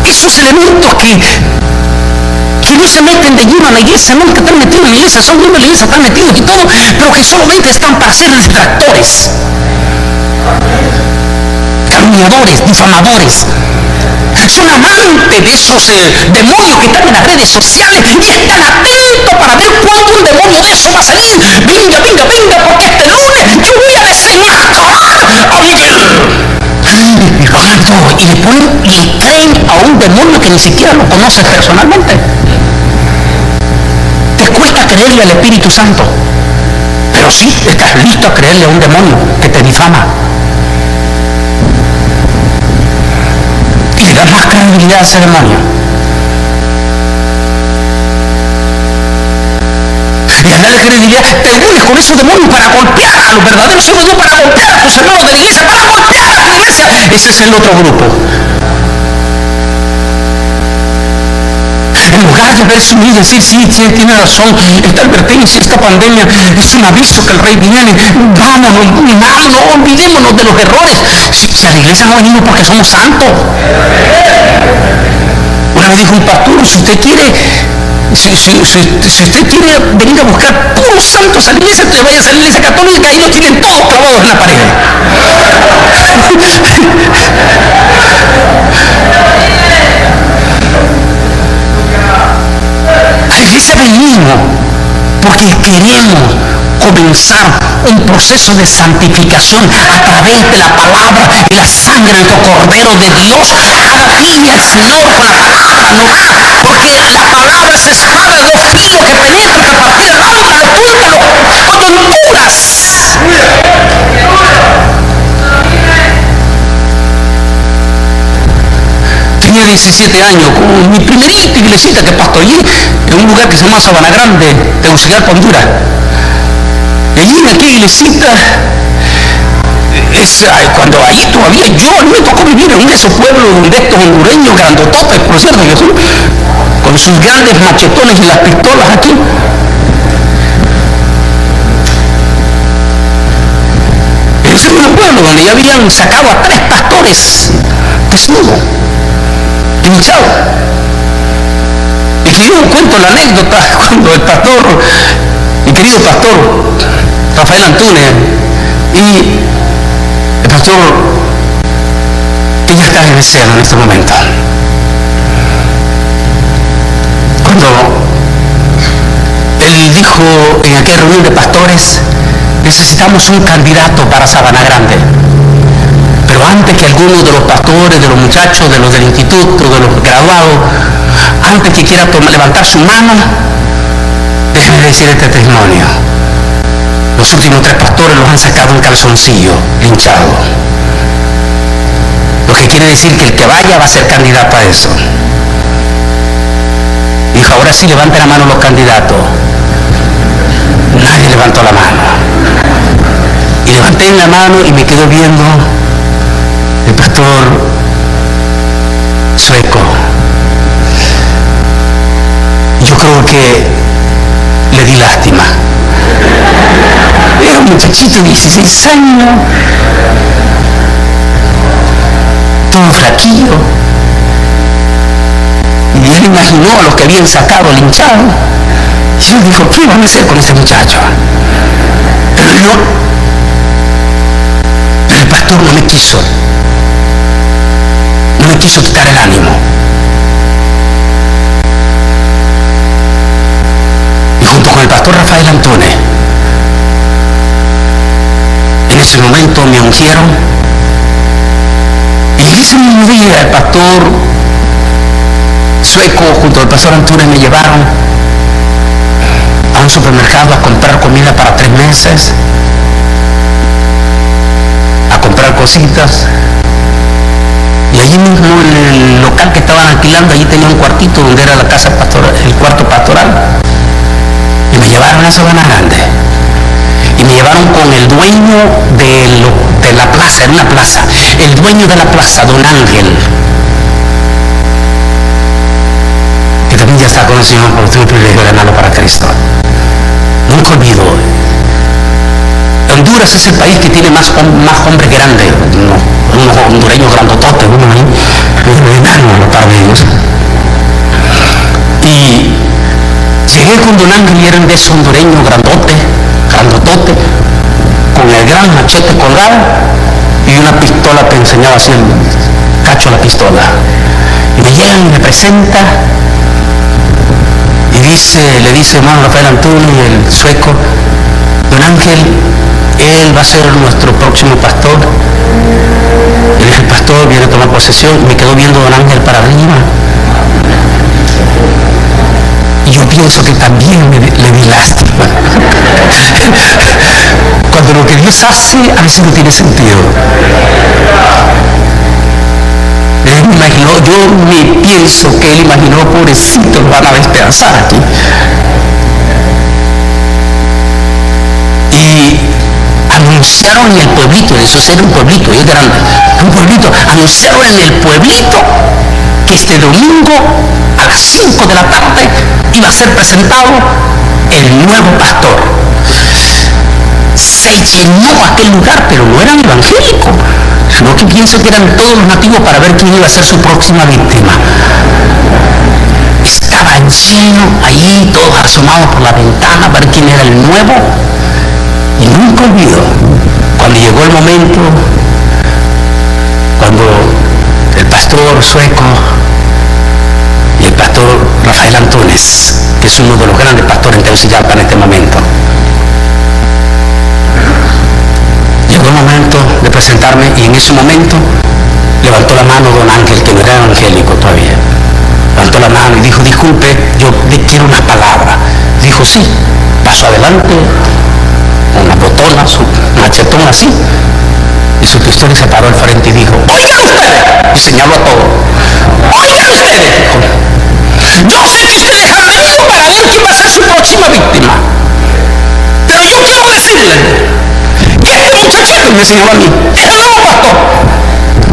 Esos elementos que no se meten de lleno a la iglesia, no que están metidos en la iglesia, son miembros de la iglesia, están metidos y todo, pero que solamente están para ser detractores, calumniadores, difamadores. Son amantes de esos demonios que están en las redes sociales y están atentos para ver cuándo un demonio de eso va a salir. Venga, porque este lunes yo voy a desenmascarar a Miguel. Y le creen a un demonio que ni siquiera lo conoces personalmente. Te cuesta creerle al Espíritu Santo, pero sí estás listo a creerle a un demonio que te difama. Y le das más credibilidad a ese demonio. Y le das credibilidad, te unes con esos demonios para golpear a los verdaderos hijos de Dios, para golpear a tus hermanos de la iglesia, para golpear a la iglesia. Ese es el otro grupo. En lugar de verse unido y decir, sí, tiene razón, esta advertencia, esta pandemia es un aviso que el Rey viene, vámonos, no olvidémonos de los errores. Si a la iglesia no venimos porque somos santos. Una vez dijo un pastor, si usted quiere venir a buscar puros santos a la iglesia, te vayas a la iglesia católica, ahí los tienen todos clavados en la pared. A la iglesia venimos porque queremos comenzar un proceso de santificación a través de la palabra y la sangre de nuestro Cordero de Dios. Cada día el Señor con la palabra, porque la palabra es espada de dos filos que penetra hasta partir el alma, los túmulos, coyunturas. Tenía 17 años, con mi primerita iglesita que pastoreé en un lugar que se llama Sabana Grande, Tegucigalpa, Honduras. Y allí en aquella iglesita Cuando ahí todavía a mí me tocó vivir en uno de esos pueblos de estos hondureños grandototes, por cierto, Jesús, con sus grandes machetones y las pistolas aquí. Ese es un pueblo donde ya habían sacado a 3 pastores desnudos, linchados. Y que yo cuento la anécdota cuando el pastor, mi querido pastor Rafael Antúnez, y el pastor que ya está en el cielo en este momento, cuando él dijo en aquella reunión de pastores: necesitamos un candidato para Sabana Grande, pero antes que alguno de los pastores, de los muchachos, de los del instituto, de los graduados, antes que quiera levantar su mano, déjenme decir este testimonio. Los últimos 3 pastores los han sacado en calzoncillo, linchado. Lo que quiere decir que el que vaya va a ser candidato a eso. Dijo: ahora sí, levanten la mano los candidatos. Nadie levantó la mano. Y levanté la mano y me quedo viendo el pastor Sueco. Yo creo que le di lástima. Era un muchachito de 16 años, todo flaquillo. Y él imaginó a los que habían sacado linchado. Y él dijo: ¿qué van a hacer con este muchacho? Pero el pastor no me quiso quitar el ánimo. Y junto con el pastor Rafael Antúnez, en ese momento me ungieron, y en ese mismo día el pastor Sueco junto al pastor Antúnez me llevaron a un supermercado a comprar comida para 3 meses, a comprar cositas. Y allí mismo en el local que estaban alquilando, allí tenía un cuartito donde era la casa pastoral, el cuarto pastoral. Y me llevaron a Sabana Grande. Y me llevaron con el dueño de la plaza, era una plaza. El dueño de la plaza, don Ángel, que también ya está con el Señor, porque tuve el privilegio de ganarlo para Cristo. Nunca olvido. Honduras es el país que tiene más hombres grandes, unos hondureños grandototes, uno ahí, enano a la par de ellos. Y llegué con don Ángel y eran de esos hondureños grandotes, con el gran machete colgado y una pistola que enseñaba así el cacho de la pistola. Y me llegan y me presenta y le dice hermano Rafael Antúnez, el Sueco: don Ángel, él va a ser nuestro próximo pastor. Él es el pastor, viene a tomar posesión. Y me quedó viendo don Ángel para arriba. Y yo pienso que también le di lástima. Cuando lo que Dios hace, a veces no tiene sentido. Él me imaginó, yo me pienso que él imaginó: pobrecito, lo van a despedazar aquí. Y anunciaron en el pueblito, eso era un pueblito, es grande, un pueblito, anunciaron en el pueblito que este domingo a las 5 de la tarde iba a ser presentado el nuevo pastor. Se llenó aquel lugar, pero no eran evangélicos, sino que pienso que eran todos los nativos para ver quién iba a ser su próxima víctima. Estaba lleno allí, todos asomados por la ventana a ver quién era el nuevo. Y nunca olvido, cuando llegó el momento, cuando el pastor Sueco y el pastor Rafael Antúnez, que es uno de los grandes pastores en Tegucigalpa en este momento, llegó el momento de presentarme, y en ese momento levantó la mano don Ángel, que no era evangélico todavía. Levantó la mano y dijo: disculpe, yo quiero una palabra. Dijo: sí. Pasó adelante, con la botona, su machetón así, y su pistola, y se paró al frente y dijo: oigan ustedes, y señaló a todos: oigan ustedes, yo sé que ustedes han venido para ver quién va a ser su próxima víctima, pero yo quiero decirles que este muchachito, me enseñaba a mí. Era nuevo, pastor.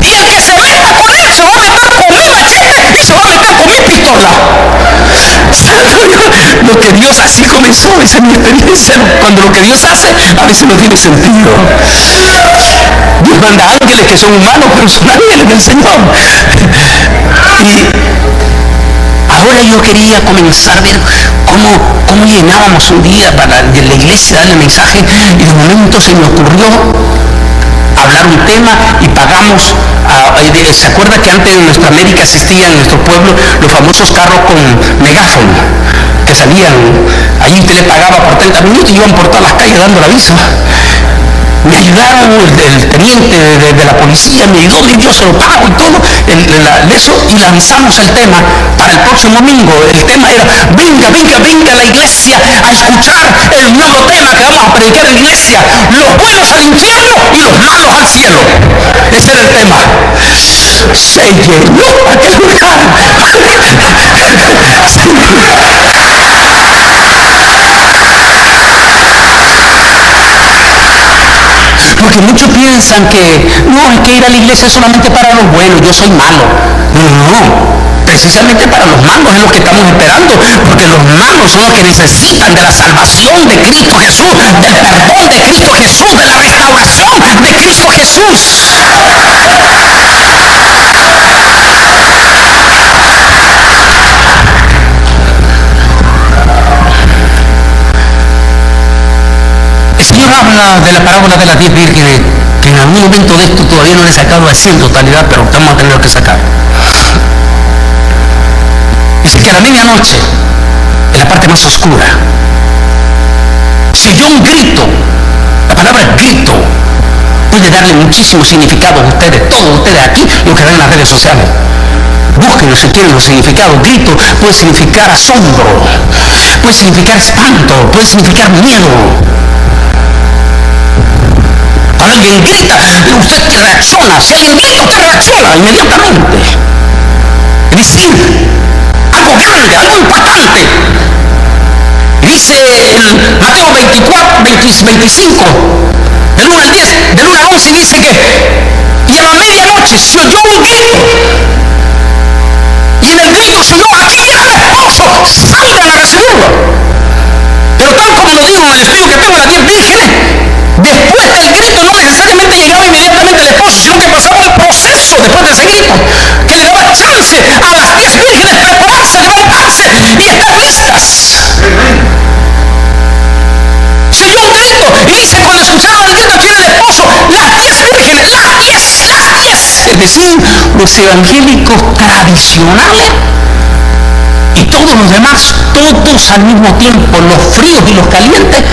Y el que se meta con él se va a meter con mi machete y se va a meter con mi pistola. Lo que Dios, así comenzó, esa es mi experiencia. Cuando lo que Dios hace, a veces no tiene sentido. Dios manda ángeles que son humanos, pero son ángeles del Señor. Y ahora yo quería comenzar a ver cómo llenábamos un día para la iglesia, darle el mensaje, y de momento se me ocurrió hablar un tema y pagamos. ¿Se acuerda que antes en nuestra América existían en nuestro pueblo los famosos carros con megáfono? Que salían, ahí usted le pagaba por 30 minutos y iban por todas las calles dando la visa. Me ayudaron, el teniente de la policía me ayudó, y yo se lo pago y todo, eso, y lanzamos el tema para el próximo domingo. El tema era, venga a la iglesia a escuchar el nuevo tema que vamos a predicar en la iglesia, los buenos al infierno y los malos al cielo. Ese era el tema. Se llenó aquel lugar. Porque muchos piensan que no, es que ir a la iglesia es solamente para los buenos, yo soy malo. No, precisamente para los malos es lo que estamos esperando, porque los malos son los que necesitan de la salvación de Cristo Jesús, del perdón de Cristo Jesús, de la restauración de Cristo Jesús. El Señor habla de la parábola de las 10 vírgenes, que en algún momento de esto todavía no le he sacado así en totalidad, pero vamos a tener que sacar. Dice que a la medianoche, en la parte más oscura, se oyó un grito. La palabra grito puede darle muchísimos significados a ustedes, todos ustedes aquí, los que ven en las redes sociales. Búsquenlo si quieren los significados. Grito puede significar asombro, puede significar espanto, puede significar miedo. Cuando alguien grita, usted reacciona. Si alguien grita, usted reacciona inmediatamente. Es decir, algo grande, algo impactante. Dice en Mateo 24, 25, del 1 al 10, del 1 al 11, dice que y a la medianoche se oyó un grito. Y en el grito se oyó, aquí viene el esposo, salgan a recibirlo. Pero tal como lo digo en el estudio que tengo, las 10 vírgenes, después del grito no necesariamente llegaba inmediatamente el esposo, sino que pasaba un proceso después de ese grito, que le daba chance a las 10 vírgenes prepararse, levantarse y estar listas. Se oyó un grito y dice, cuando escucharon el grito, aquí viene el esposo, las 10 vírgenes, las 10, es decir, los evangélicos tradicionales y todos los demás, todos al mismo tiempo, los fríos y los calientes,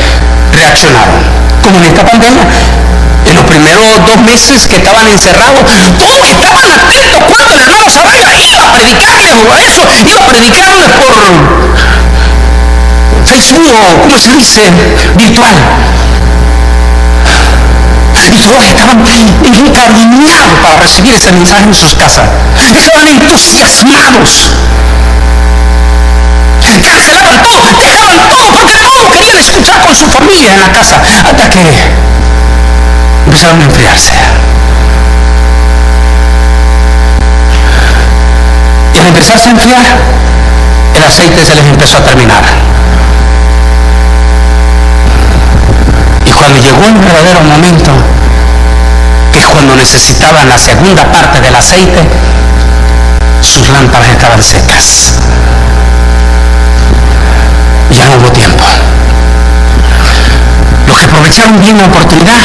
reaccionaron. Como en esta pandemia, en los primeros 2 meses que estaban encerrados, todos estaban atentos cuando el hermano Saraiva iba a predicarles o a eso, iba a predicarles por Facebook o, ¿cómo se dice?, virtual. Y todos estaban encariñados para recibir ese mensaje en sus casas. Estaban entusiasmados. Cancelaban todo, dejaban todo, porque todos querían escuchar con su familia en la casa, hasta que empezaron a enfriarse. Y al empezarse a enfriar, el aceite se les empezó a terminar. Y cuando llegó el verdadero momento, que es cuando necesitaban la segunda parte del aceite, sus lámparas estaban secas. Ya no hubo tiempo. Los que aprovecharon bien la oportunidad,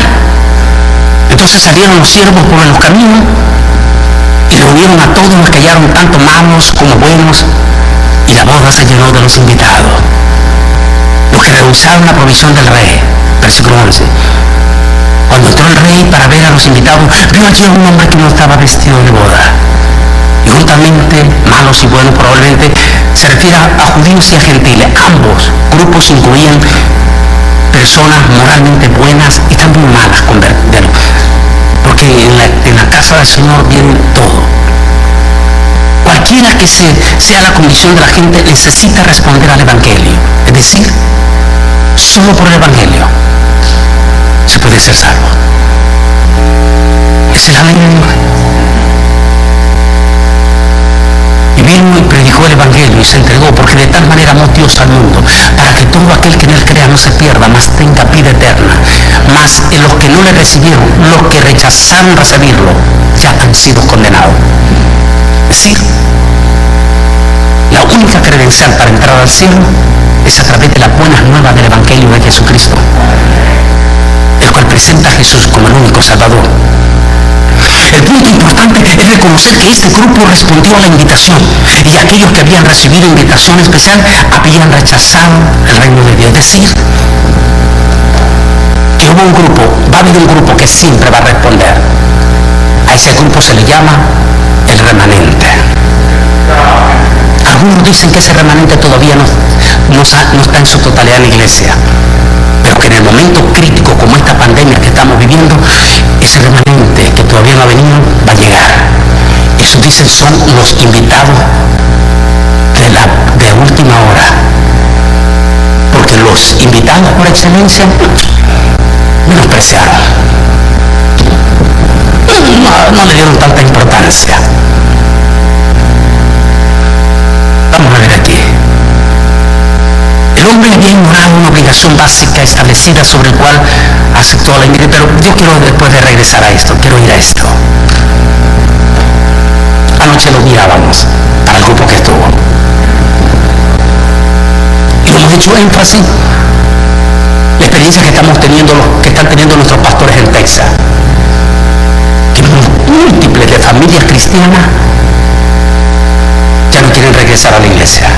entonces salieron los siervos por los caminos y reunieron a todos los que hallaron, tanto malos como buenos, y la boda se llenó de los invitados. Los que rehusaron la provisión del rey, versículo 11. Cuando entró el rey para ver a los invitados, vio allí a un hombre que no estaba vestido de boda. Y juntamente, malos y buenos probablemente, se refiere a judíos y a gentiles. Ambos grupos incluían personas moralmente buenas y también malas con verdadero. Porque en la casa del Señor viene todo. Cualquiera que sea la condición de la gente necesita responder al Evangelio. Es decir, solo por el Evangelio se puede ser salvo. Es la ley de Dios. Y vino y predicó el Evangelio y se entregó, porque de tal manera amó Dios al mundo, para que todo aquel que en él crea no se pierda, mas tenga vida eterna. Mas en los que no le recibieron, los que rechazaron recibirlo, ya han sido condenados. Es decir, la única credencial para entrar al cielo es a través de las buenas nuevas del Evangelio de Jesucristo, el cual presenta a Jesús como el único Salvador. El punto importante es reconocer que este grupo respondió a la invitación, y aquellos que habían recibido invitación especial habían rechazado el reino de Dios. Es decir, que hubo un grupo, va a haber un grupo que siempre va a responder. A ese grupo se le llama el remanente. Algunos dicen que ese remanente todavía no está en su totalidad en la iglesia, pero que en el momento crítico como esta pandemia que estamos viviendo, ese remanente que todavía no ha venido va a llegar. Eso dicen son los invitados de última hora, porque los invitados por excelencia menospreciaron, no le dieron tanta importancia. Vamos a ver aquí. El hombre había ignorado una obligación básica establecida sobre el cual aceptó la invitación, pero yo quiero, después de regresar a esto, quiero ir a esto. Anoche lo mirábamos para el grupo que estuvo, y hemos hecho énfasis la experiencia que están teniendo nuestros pastores en Texas, que múltiples de familias cristianas ya no quieren regresar a la iglesia.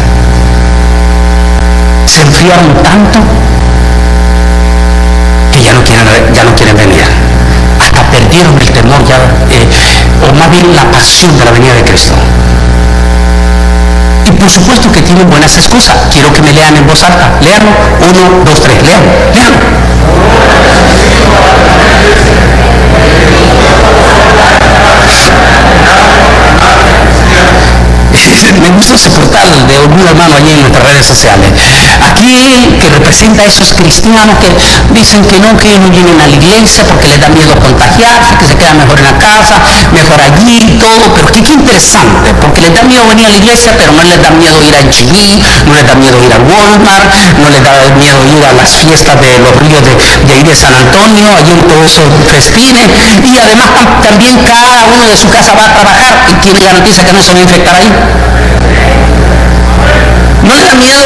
Se enfriaron tanto que ya no quieren venir. Hasta perdieron el temor ya, o más bien la pasión de la venida de Cristo. Y por supuesto que tienen buenas excusas. Quiero que me lean en voz alta. Léanlo. 1, 2, 3. Léanlo. Me gusta soportar de algún hermano allí en nuestras redes sociales. Aquí que representa a esos cristianos que dicen que no vienen a la iglesia porque les da miedo contagiarse, que se quedan mejor en la casa, mejor allí y todo. Pero qué interesante, porque les da miedo venir a la iglesia, pero no les da miedo ir a H&B, no les da miedo ir a Walmart, no les da miedo ir a las fiestas de los ríos de ahí de San Antonio, allí en todos esos festines. Y además también cada uno de su casa va a trabajar y tiene garantía que no se va a infectar ahí. No le da miedo.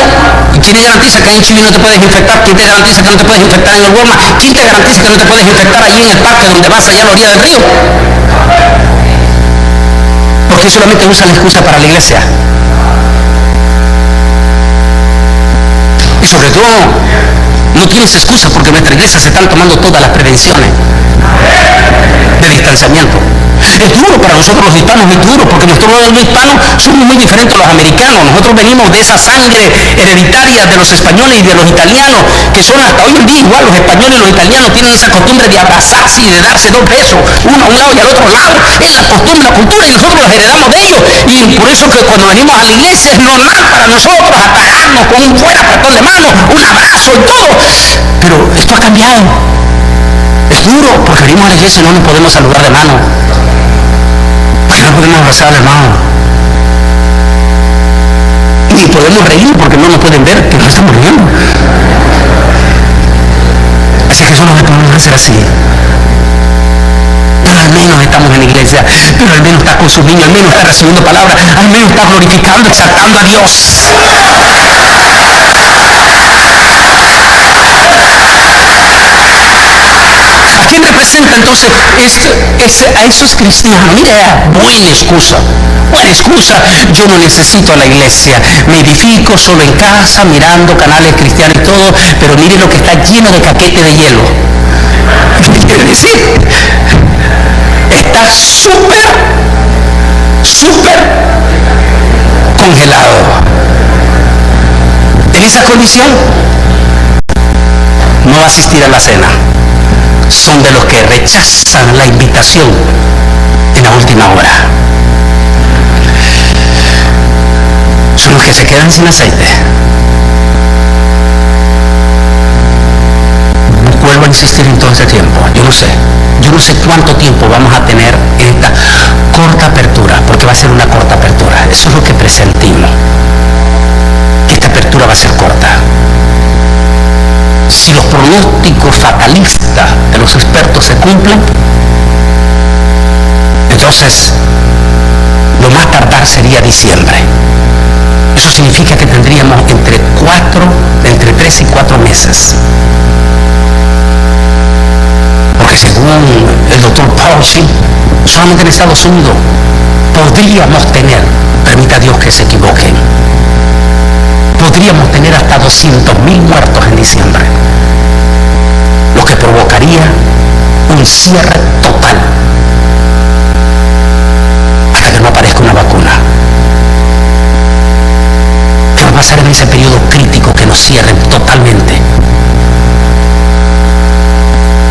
¿Y quién te garantiza que en Chile no te puedes infectar? ¿Quién te garantiza que no te puedes infectar en el Walmart? ¿Quién te garantiza que no te puedes infectar allí en el parque donde vas allá a la orilla del río? Porque solamente usan la excusa para la iglesia. Y sobre todo, no tienes excusa porque en nuestra iglesia se están tomando todas las prevenciones de distanciamiento. Es duro para nosotros los hispanos, es duro, porque nosotros los hispanos somos muy diferentes a los americanos. Nosotros venimos de esa sangre hereditaria de los españoles y de los italianos, que son hasta hoy en día igual. Los españoles y los italianos tienen esa costumbre de abrazarse y de darse 2 besos, uno a un lado y al otro lado. Es la costumbre, la cultura, y nosotros los heredamos de ellos. Y por eso que cuando venimos a la iglesia es normal para nosotros atajarnos con un fuerte apretón de mano, un abrazo y todo. Pero esto ha cambiado. Es duro, porque venimos a la iglesia y no nos podemos saludar de mano. Porque no podemos abrazar al hermano. Ni podemos reír porque no nos pueden ver que nos estamos riendo. Así que eso no podemos hacer así. Pero al menos estamos en la iglesia, pero al menos está con sus niños, al menos está recibiendo palabras, al menos está glorificando, exaltando a Dios. ¿A quién representa entonces a esos cristianos? Mira, buena excusa. Yo no necesito a la iglesia, me edifico solo en casa, mirando canales cristianos y todo, pero mire lo que está lleno de caquete de hielo. ¿Qué quiere decir? Está súper congelado. En esa condición no va a asistir a la cena. Son de los que rechazan la invitación en la última hora. Son los que se quedan sin aceite. Vuelvo a insistir en todo este tiempo. Yo no sé yo no sé cuánto tiempo vamos a tener esta corta apertura, porque va a ser una corta apertura. Eso es lo que presentimos, que esta apertura va a ser corta. Si los pronósticos fatalistas de los expertos se cumplen, entonces lo más tardar sería diciembre. Eso significa que tendríamos entre 3 y 4 meses. Porque según el doctor Fauci, solamente en Estados Unidos podríamos tener, permita Dios que se equivoquen, podríamos tener hasta 200.000 muertos en diciembre, lo que provocaría un cierre total hasta que no aparezca una vacuna. ¿Qué va a pasar en ese periodo crítico que nos cierren totalmente?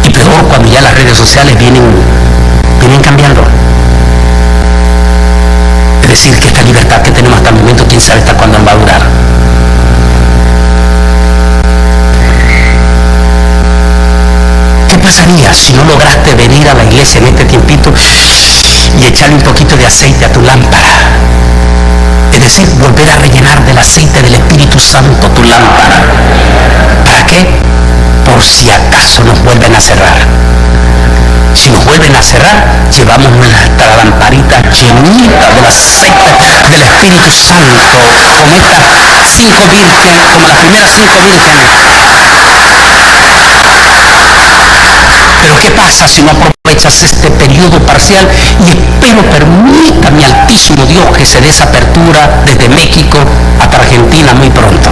Y peor cuando ya las redes sociales vienen cambiando. Es decir, que esta libertad que tenemos hasta el momento, quién sabe hasta cuándo va a durar. ¿Qué pasaría si no lograste venir a la iglesia en este tiempito y echarle un poquito de aceite a tu lámpara? Es decir, volver a rellenar del aceite del Espíritu Santo tu lámpara. ¿Para qué? Por si acaso nos vuelven a cerrar. Si nos vuelven a cerrar, llevamos nuestra lamparita llenita del aceite del Espíritu Santo, como estas 5 vírgenes, como las primeras 5 vírgenes. Pero ¿qué pasa si no aprovechas este periodo parcial? Y espero permita mi altísimo Dios que se dé esa apertura desde México hasta Argentina muy pronto.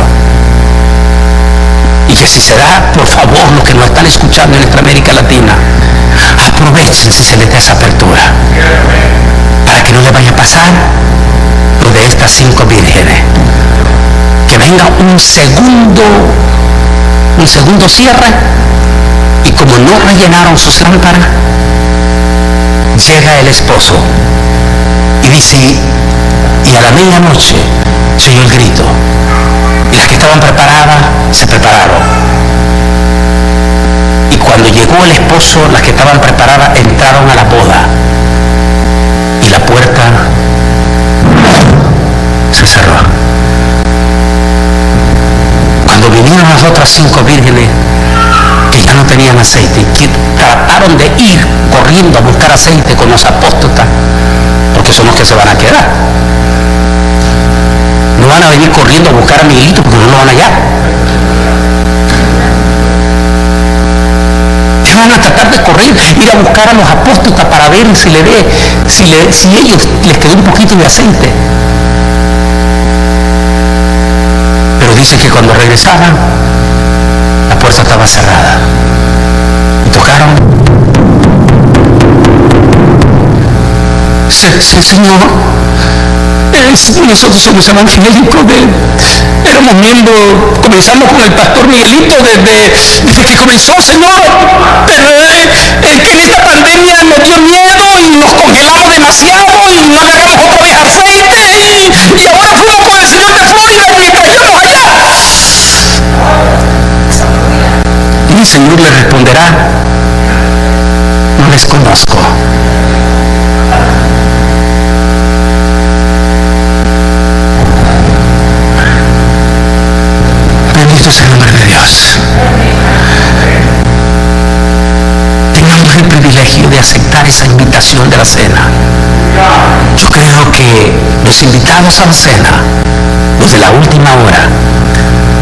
Y que si se da, por favor, los que nos están escuchando en nuestra América Latina, aprovechen si se les da esa apertura, para que no les vaya a pasar lo de estas 5 vírgenes. Que venga un segundo cierre, y como no rellenaron sus lámparas, llega el esposo y dice, y a la medianoche se oyó el grito, y las que estaban preparadas se prepararon. Y cuando llegó el esposo, las que estaban preparadas entraron a la boda, y la puerta se cerró. Cuando vinieron las otras 5 vírgenes, que ya no tenían aceite, que trataron de ir corriendo a buscar aceite con los apóstoles, porque son los que se van a quedar. No van a venir corriendo a buscar a Miguelito porque no lo van a hallar. Que van a tratar de correr, ir a buscar a los apóstoles para ver si ellos les quedó un poquito de aceite. Pero dice que cuando regresaban, la puerta estaba cerrada. Y tocaron. Señor, nosotros somos evangélicos, éramos miembros, comenzamos con el pastor Miguelito desde que comenzó, Señor, pero es que en esta pandemia nos dio miedo y nos congelamos demasiado y no agarramos otra vez aceite y ahora fuimos con el señor de Florida y mientras yo nos allá. Y el Señor le responderá, no les conozco. Bendito sea el nombre de Dios. Tengamos el privilegio de aceptar esa invitación de la cena. Yo creo que los invitados a la cena, los de la última hora,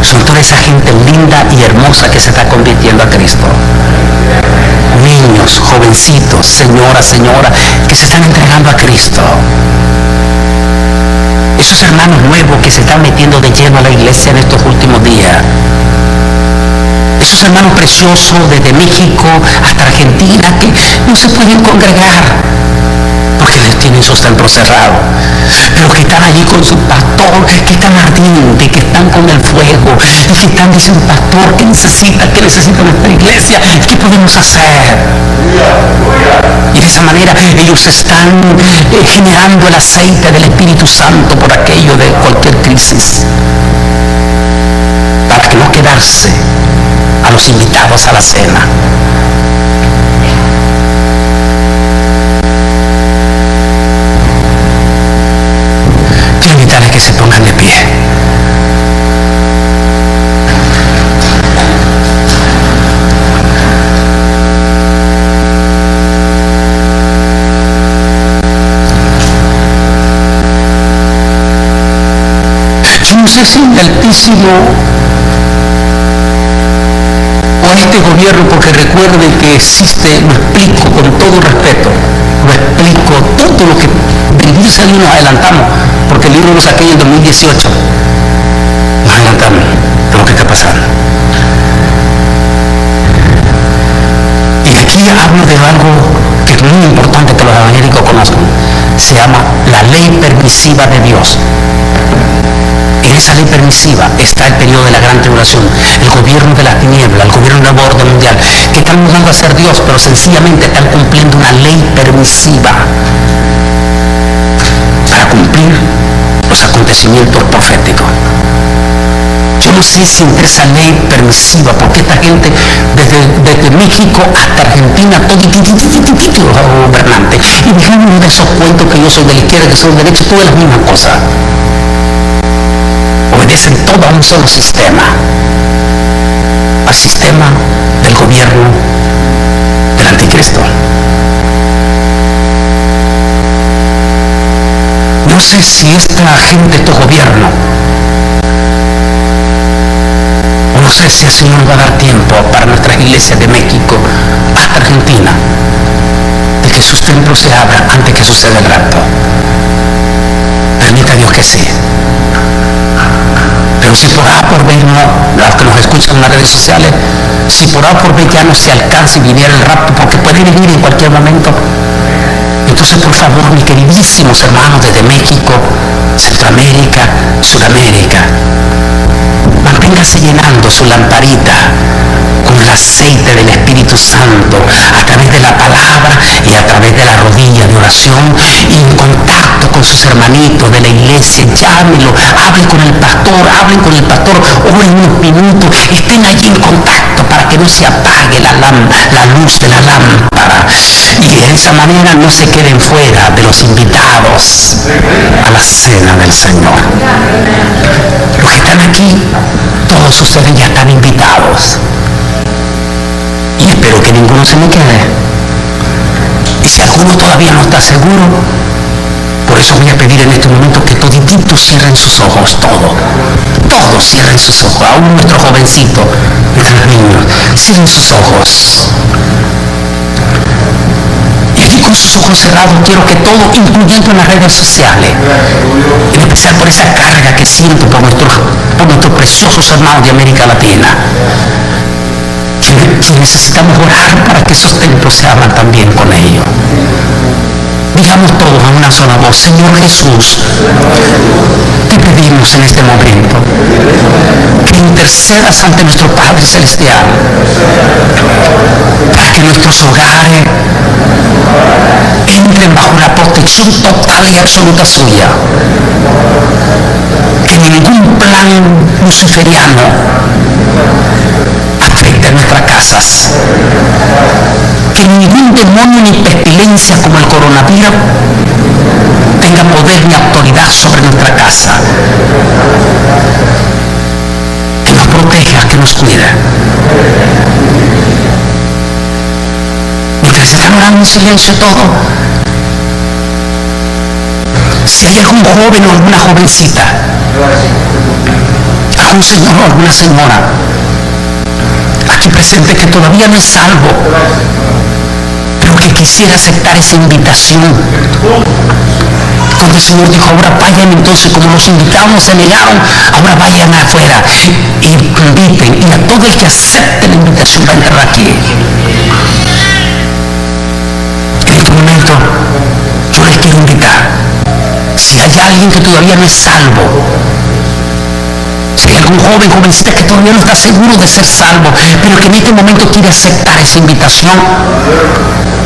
son toda esa gente linda y hermosa que se está convirtiendo a Cristo. Niños, jovencitos, señora, que se están entregando a Cristo. Esos hermanos nuevos que se están metiendo de lleno a la iglesia en estos últimos días. Esos hermanos preciosos desde México hasta Argentina que no se pueden congregar porque les tienen sus templos cerrados, pero que están allí con su pastor, que están ardientes, que están con el fuego y que están diciendo, pastor, ¿qué necesita nuestra iglesia? ¿Qué podemos hacer? Y de esa manera ellos están generando el aceite del Espíritu Santo por aquello de cualquier crisis, para que no quedarse a los invitados a la cena. que se pongan de pie. Yo no sé si el Altísimo o este gobierno, porque recuerde que existe, lo explico con todo respeto, lo explico todo lo que bendito sea Dios, nos adelantamos, porque el libro lo saqué en el 2018, nos adelantamos de lo que está pasando. Y aquí hablo de algo que es muy importante que los evangélicos conozcan, se llama la ley permisiva de Dios. En esa ley permisiva está el periodo de la gran tribulación, el gobierno de las tinieblas, el gobierno del nuevo orden mundial, que están mudando a ser Dios, pero sencillamente están cumpliendo una ley permisiva para cumplir los acontecimientos proféticos. Yo no sé si entre esa ley permisiva, porque esta gente, desde México hasta Argentina, todo los gobernantes, y dejemos de esos cuentos que yo soy de la izquierda, que soy de la derecha, todas las mismas cosas. Obedecen todo a un solo sistema, al sistema del gobierno del anticristo. No sé si esta gente, estos gobiernos, o no sé si el Señor va a dar tiempo para nuestras iglesias de México hasta Argentina, de que sus templos se abran antes que suceda el rapto. Permita Dios que sí. Pero si por A por B, los que nos escuchan en las redes sociales, si por A por B ya no se alcanza y viniera el rapto, porque puede venir en cualquier momento, entonces por favor, mis queridísimos hermanos desde México, Centroamérica, Sudamérica, manténgase llenando su lamparita con el aceite del Espíritu Santo a través de la palabra y a través de la rodilla de oración, y en contacto con sus hermanitos de la iglesia. Llámelo, hablen con el pastor, oren unos minutos, estén allí en contacto para que no se apague la luz de la lámpara, y de esa manera no se queden fuera de los invitados a la cena del Señor. Los que están aquí, todos ustedes ya están invitados, y espero que ninguno se me quede. Y si alguno todavía no está seguro, por eso voy a pedir en este momento que todititos cierren sus ojos, todos cierren sus ojos, aún nuestro jovencito, nuestros niños, cierren sus ojos. Y allí con sus ojos cerrados quiero que todos, incluyendo en las redes sociales, en especial por esa carga que siento por nuestros preciosos hermanos de América Latina, que necesitamos orar para que esos templos se abran también con ellos. Digamos todos a una sola voz: Señor Jesús, te pedimos en este momento que intercedas ante nuestro Padre Celestial para que nuestros hogares entren bajo la protección total y absoluta suya, que ningún plan luciferiano afecte a nuestras casas, que ningún demonio ni pestilencia como el coronavirus tenga poder ni autoridad sobre nuestra casa, que nos proteja, que nos cuide. Mientras están orando en silencio todo, si hay algún joven o alguna jovencita, algún señor o alguna señora aquí presente que todavía no es salvo, pero que quisiera aceptar esa invitación, donde el Señor dijo: ahora vayan, entonces, como los invitados se negaron, ahora vayan afuera y inviten, y a todo el que acepte la invitación va a entrar aquí. En este momento yo les quiero invitar, si hay alguien que todavía no es salvo, si hay algún joven, jovencita que todavía no está seguro de ser salvo, pero que en este momento quiere aceptar esa invitación,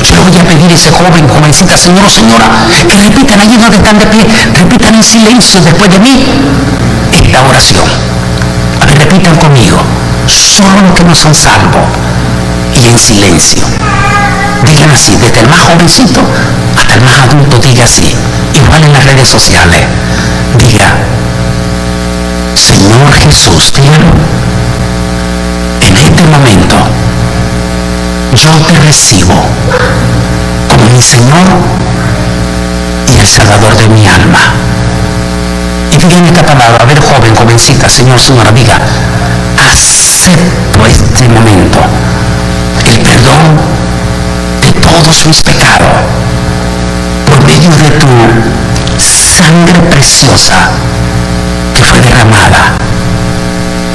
yo le voy a pedir a ese joven, jovencita, señor o señora, que repitan allí donde están de pie, repitan en silencio después de mí esta oración. A ver, repitan conmigo: solo los que no son salvos, y en silencio. Digan así, desde el más jovencito hasta el más adulto, diga así, igual en las redes sociales, diga: Señor Jesús, dígalo. En este momento, yo te recibo como mi Señor y el Salvador de mi alma. Y digan esta palabra, a ver, joven, jovencita, señor, señora, diga, acepto este momento, el perdón de todos mis pecados, por medio de tu sangre preciosa que fue derramada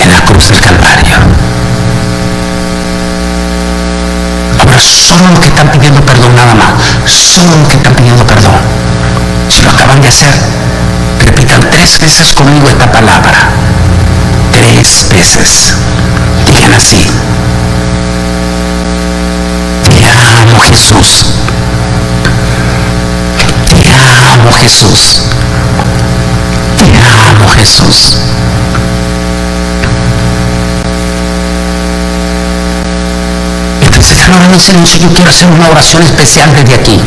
en la cruz del Calvario. Ahora solo los que están pidiendo perdón, nada más, solo los que están pidiendo perdón, si lo acaban de hacer, repitan 3 veces conmigo esta palabra, 3 veces, digan así: te amo, Jesús, te amo, Jesús, te amo, Jesús. Entonces están orando en silencio. Yo quiero hacer una oración especial desde aquí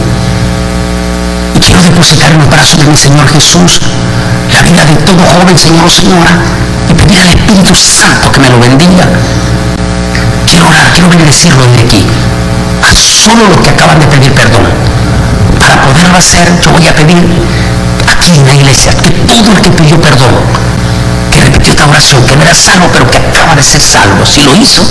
y quiero depositar en los brazos de mi Señor Jesús la vida de todo joven, señor o señora, y pedir al Espíritu Santo que me lo bendiga. Quiero orar, quiero bendecirlo desde aquí a solo los que acaban de pedir perdón. Para poderlo hacer, yo voy a pedir aquí en la iglesia que todo el que pidió perdón, que repitió esta oración, que no era salvo pero que acaba de ser salvo, si lo hizo,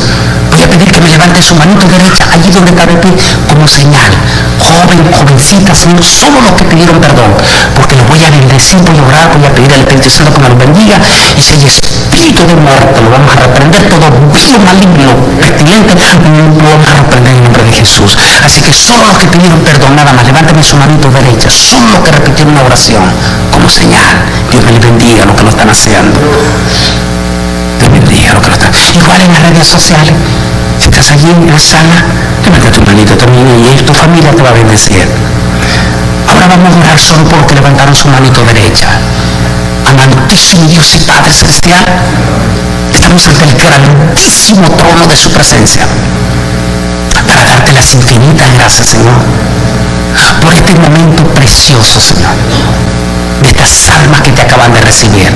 voy a pedir que me levante su manito derecha allí donde está de pie como señal. Joven, jovencita, señor, solo los que pidieron perdón, porque los voy a bendecir, voy a orar, voy a pedir al Espíritu Santo que me los bendiga, y si hay espíritu de muerte, lo vamos a reprender, todo virus maligno, pestilente, lo vamos a reprender en el nombre de Jesús. Así que solo los que pidieron perdón, nada más, levántame su manito derecha, solo los que repitieron una oración como señal. Dios me les bendiga lo que lo están haciendo. Dios bendiga lo que lo están haciendo. Igual en las redes sociales, si estás allí en la sala, levanta tu manito también y tu familia te va a bendecir. Ahora vamos a orar solo por los que levantaron su manito derecha. Amantísimo Dios y Padre Celestial, estamos ante el grandísimo trono de su presencia para darte las infinitas gracias, Señor, por este momento precioso, Señor, de estas almas que te acaban de recibir.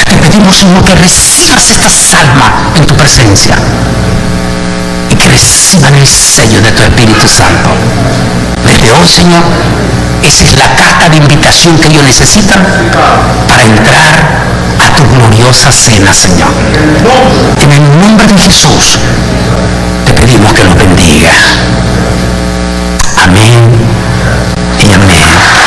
Te pedimos, Señor, que recibas estas almas en tu presencia y que reciban el sello de tu Espíritu Santo. Desde hoy, Señor, esa es la carta de invitación que ellos necesitan para entrar a tu gloriosa cena, Señor. En el nombre de Jesús te pedimos que los bendiga. Amén y amén.